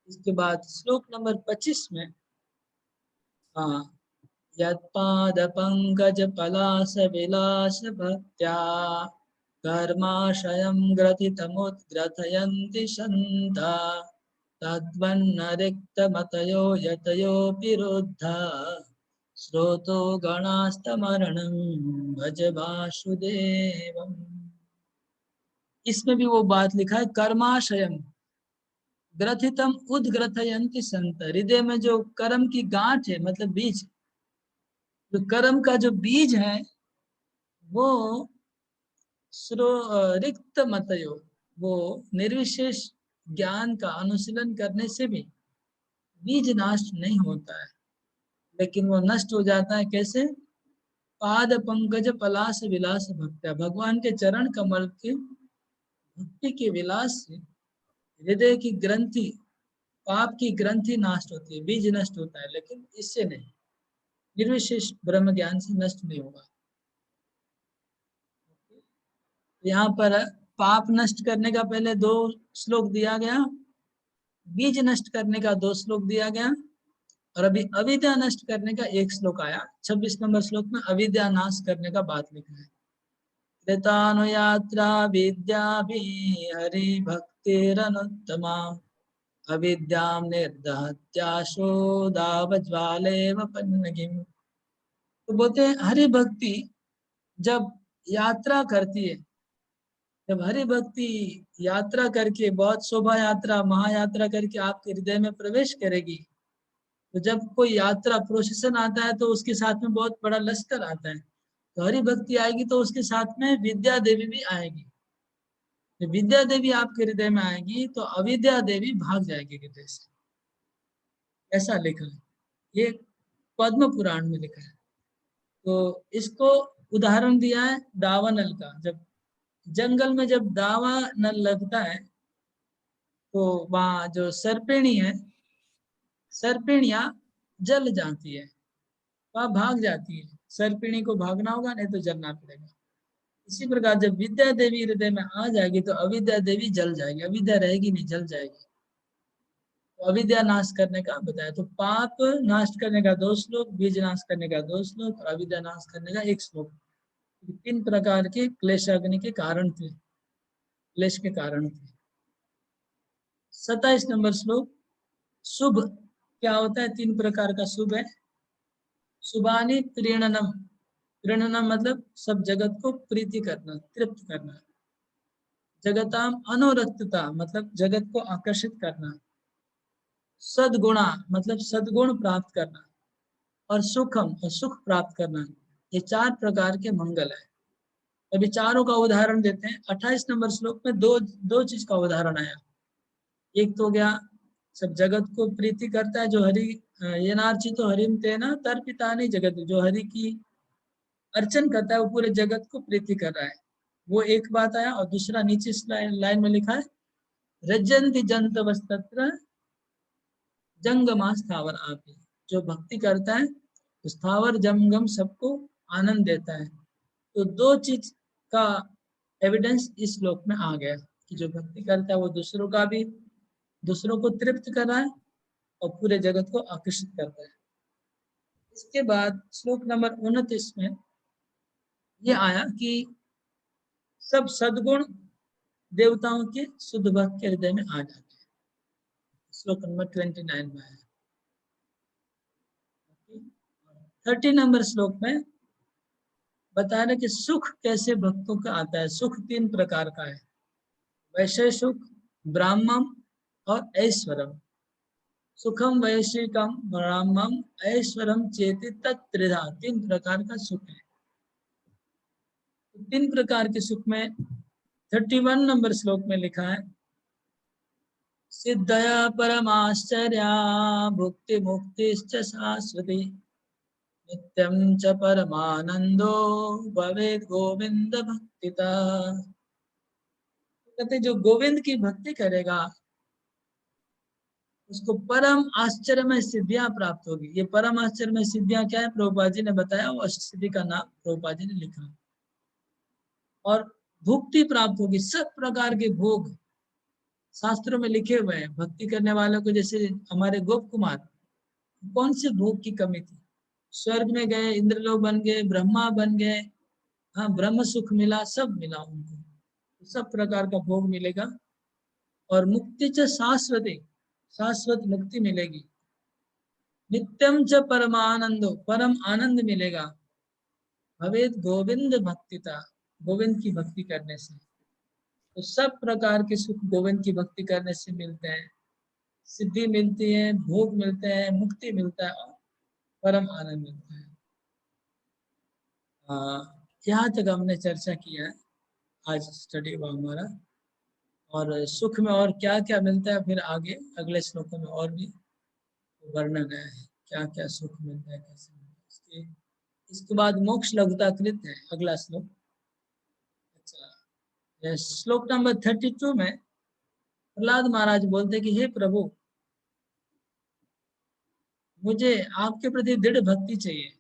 इसके बाद श्लोक नंबर 25 में यत्पाद पंकज पलाश विलास भक्त्या कर्माशयं ग्रथितमुद्ग्रथयन्ति सन्ता तद्वन्न रिक्तमतयो यतयोऽपि रुद्धा श्रोतो गणास्तमरणं भज वासुदेवम्। इसमें भी वो बात लिखा है, कर्माशयम ग्रथितम उद्ग्रथयन्ति संत। हृदय में जो कर्म की गांठ है, मतलब बीज, जो कर्म का जो बीज है वो रिक्त मतयो, वो निर्विशेष ज्ञान का अनुशीलन करने से भी बीज नष्ट नहीं होता है, लेकिन वो नष्ट हो जाता है कैसे? पाद पंकज पलाश विलास भक्त्या, भगवान के चरण कमल के भक्ति के विलास से हृदय की ग्रंथि, पाप की ग्रंथि नष्ट होती है, बीज नष्ट होता है, लेकिन इससे नहीं, निर्विशेष ब्रह्म ज्ञान से नष्ट नहीं होगा। यहाँ पर पाप नष्ट करने का पहले 2 श्लोक दिया गया, बीज नष्ट करने का 2 श्लोक दिया गया, और अभी अविद्या नष्ट करने का 1 श्लोक आया। 26 नंबर श्लोक में अविद्या नाश करने का बात लिखा है। कृतानुयात्रा विद्या भी हरि भक्तिरनुत्तमा, अविद्याम निर्दहत्याशोदावज्वालेव पन्नगिम। तो बोलते हैं हरि भक्ति जब यात्रा करती है, जब हरि भक्ति यात्रा करके, बहुत शोभा यात्रा, महायात्रा करके आपके हृदय में प्रवेश करेगी, तो जब कोई यात्रा प्रोसेशन आता है तो उसके साथ में बहुत बड़ा लश्कर आता है, तो हरि भक्ति आएगी तो उसके साथ में विद्या देवी भी आएगी। जब विद्या देवी आपके हृदय में आएगी तो अविद्या देवी भाग जाएगी हृदय से, ऐसा लिखा है, ये पद्म पुराण में लिखा है। तो इसको उदाहरण दिया है दावा नल का। जब जंगल में जब दावा नल लगता है तो वहां जो सर्पिणी है, सर्पिणियां जल जाती है, वह भाग जाती है। सर्पिणी को भागना होगा, नहीं तो जलना पड़ेगा। इसी प्रकार जब विद्या देवी हृदय में आ जाएगी तो अविद्या देवी जल जाएगी, अविद्या रहेगी नहीं, जल जाएगी। तो अविद्या नाश करने का बताया, तो पाप नाश करने का 2 श्लोक, बीज नाश करने का 2 श्लोक, और अविद्या नाश करने का 1 श्लोक। 3 प्रकार के क्लेशाग्नि के कारण थे, क्लेश के कारण थे। 27 नंबर श्लोक, शुभ क्या होता है? 3 प्रकार का शुभ है। शुभानि प्रीणनम, प्रीणनम मतलब सब जगत को प्रीति करना, तृप्त करना। जगताम अनुरक्तता मतलब जगत को आकर्षित करना। सद्गुणा मतलब सद्गुण प्राप्त करना, और सुखम और सुख प्राप्त करना। ये 4 प्रकार के मंगल है। अभी चारों का उदाहरण देते हैं। 28 नंबर श्लोक में दो चीज का उदाहरण आया। एक तो गया सब जगत को प्रीति करता है, जो हरि ये नार्चितो हरिम तेना तर्पिता नहीं जगत, जो हरि की अर्चन करता है वो पूरे जगत को प्रीति कर रहा है, वो एक बात आया। और दूसरा नीचे लाइन में लिखा है, रजंति जंतवस्तत्र जंगमा स्थावर आपी, जो भक्ति करता है तो स्थावर जंगम सबको आनंद देता है। तो 2 चीज का एविडेंस इस श्लोक में आ गया कि जो भक्ति करता है वो दूसरों का भी, दूसरों को तृप्त कर रहा है और पूरे जगत को आकर्षित करता है। इसके बाद श्लोक नंबर 29 में ये आया कि सब सद्गुण देवताओं के शुद्ध भक्त के हृदय में आ जाते हैं। श्लोक नंबर 29 में आया। 30 नंबर श्लोक में बता रहे कि सुख कैसे भक्तों का आता है। सुख 3 प्रकार का है, वैश्य सुख, ब्राह्मम और ऐश्वरम। सुखम वैश्विकम ब्राह्मम ऐश्वरम चेति तत्त्रिधा, 3 प्रकार का सुख है। 3 प्रकार के सुख में 31 नंबर श्लोक में लिखा है, सिद्धया परमाश्चर्या भुक्ति मुक्तिश्च शाश्वती नित्यं च परमानंदो भवेत् गोविंद भक्तिता। कहते जो गोविंद की भक्ति करेगा उसको परम आश्चर्यमय सिद्धियां प्राप्त होगी। ये परम आश्चर्यमय सिद्धियां क्या है? प्रभुपाद जी ने बताया, वो अष्टसिद्धि का नाम प्रभुपाद जी ने लिखा। और भुक्ति प्राप्त होगी, सब प्रकार के भोग शास्त्रों में लिखे हुए हैं। भक्ति करने वालों को, जैसे हमारे गोप कुमार, कौन से भोग की कमी थी? स्वर्ग में गए, इंद्रलोक बन गए, ब्रह्मा बन गए, हाँ ब्रह्म सुख मिला, सब मिला उनको, सब प्रकार का भोग मिलेगा। और मुक्ति च शाश्वती, शाश्वत मुक्ति मिलेगी। नित्यम च परमानंदो, परम आनंद मिलेगा। भवेद गोविंद भक्तिता, गोविंद की भक्ति करने से। तो सब प्रकार के सुख गोविंद की भक्ति करने से मिलते हैं। सिद्धि मिलती है, भोग मिलते हैं, मुक्ति मिलता है और परम आनंद मिलता है। यहाँ तक हमने चर्चा किया है, आज स्टडी हुआ हमारा। और सुख में और क्या क्या मिलता है फिर आगे अगले श्लोकों में और भी वर्णन है, क्या क्या सुख मिलता है, कैसे मिलता है। इसके बाद मोक्ष लघुताकृत है अगला श्लोक। अच्छा, श्लोक नंबर 32 में प्रहलाद महाराज बोलते कि हे प्रभु, मुझे आपके प्रति दृढ़ भक्ति चाहिए,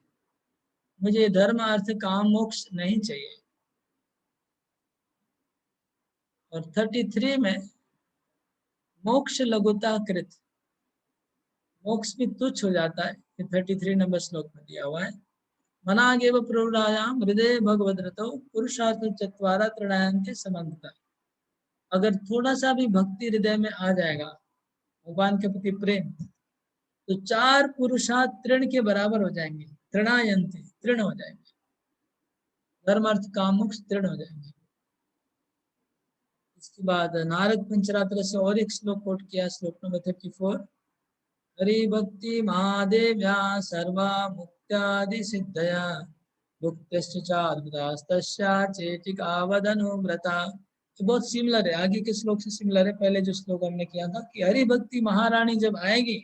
मुझे धर्म अर्थ काम मोक्ष नहीं चाहिए। और 33 में मोक्ष लघुता कृत, मोक्ष भी तुच्छ हो जाता है, ये 33 नंबर श्लोक में दिया हुआ है। मनागेव प्रवृत्तायाम हृदय भगवद्रतो पुरुषार्थ चत्वारा तृणायन्ते समन्विता। अगर थोड़ा सा भी भक्ति हृदय में आ जाएगा, भगवान के प्रति प्रेम, तो 4 पुरुषार्थ तृण के बराबर हो जाएंगे। तृणायन्ते, तृण हो जाएंगे, धर्म अर्थ काम मोक्ष तृण हो जाएंगे। इसके बाद नारद पंचरात्र से और एक श्लोक कोट किया, श्लोक नंबर 34। हरि भक्ति महादेव्या सर्वा मुक्त्यादि सिद्धया भुक्तिश्च चार्वदास्तस्या चेतिकावदनुव्रता। तो बहुत सिमिलर है, आगे के श्लोक से सिमिलर है। पहले जो श्लोक हमने किया था कि हरि भक्ति महारानी जब आएगी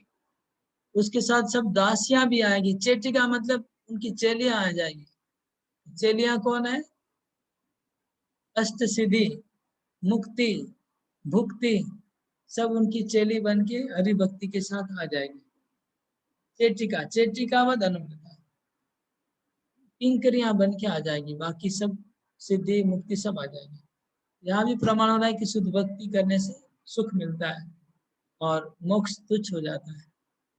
उसके साथ सब दासियां भी आएगी। चेटिका मतलब उनकी चेलियां आ जाएगी। चेलियां कौन है? अष्ट सिद्धि, मुक्ति, भुक्ति, सब उनकी चेली बन के हरि भक्ति के साथ आ जाएगी। चेटिका, चेटिका वद अनुव्रता, किंकरियां बन के आ जाएगी, बाकी सब सिद्धि मुक्ति सब आ जाएगी। यहाँ भी प्रमाण हो रहा है कि शुद्ध भक्ति करने से सुख मिलता है और मोक्ष तुच्छ हो जाता है।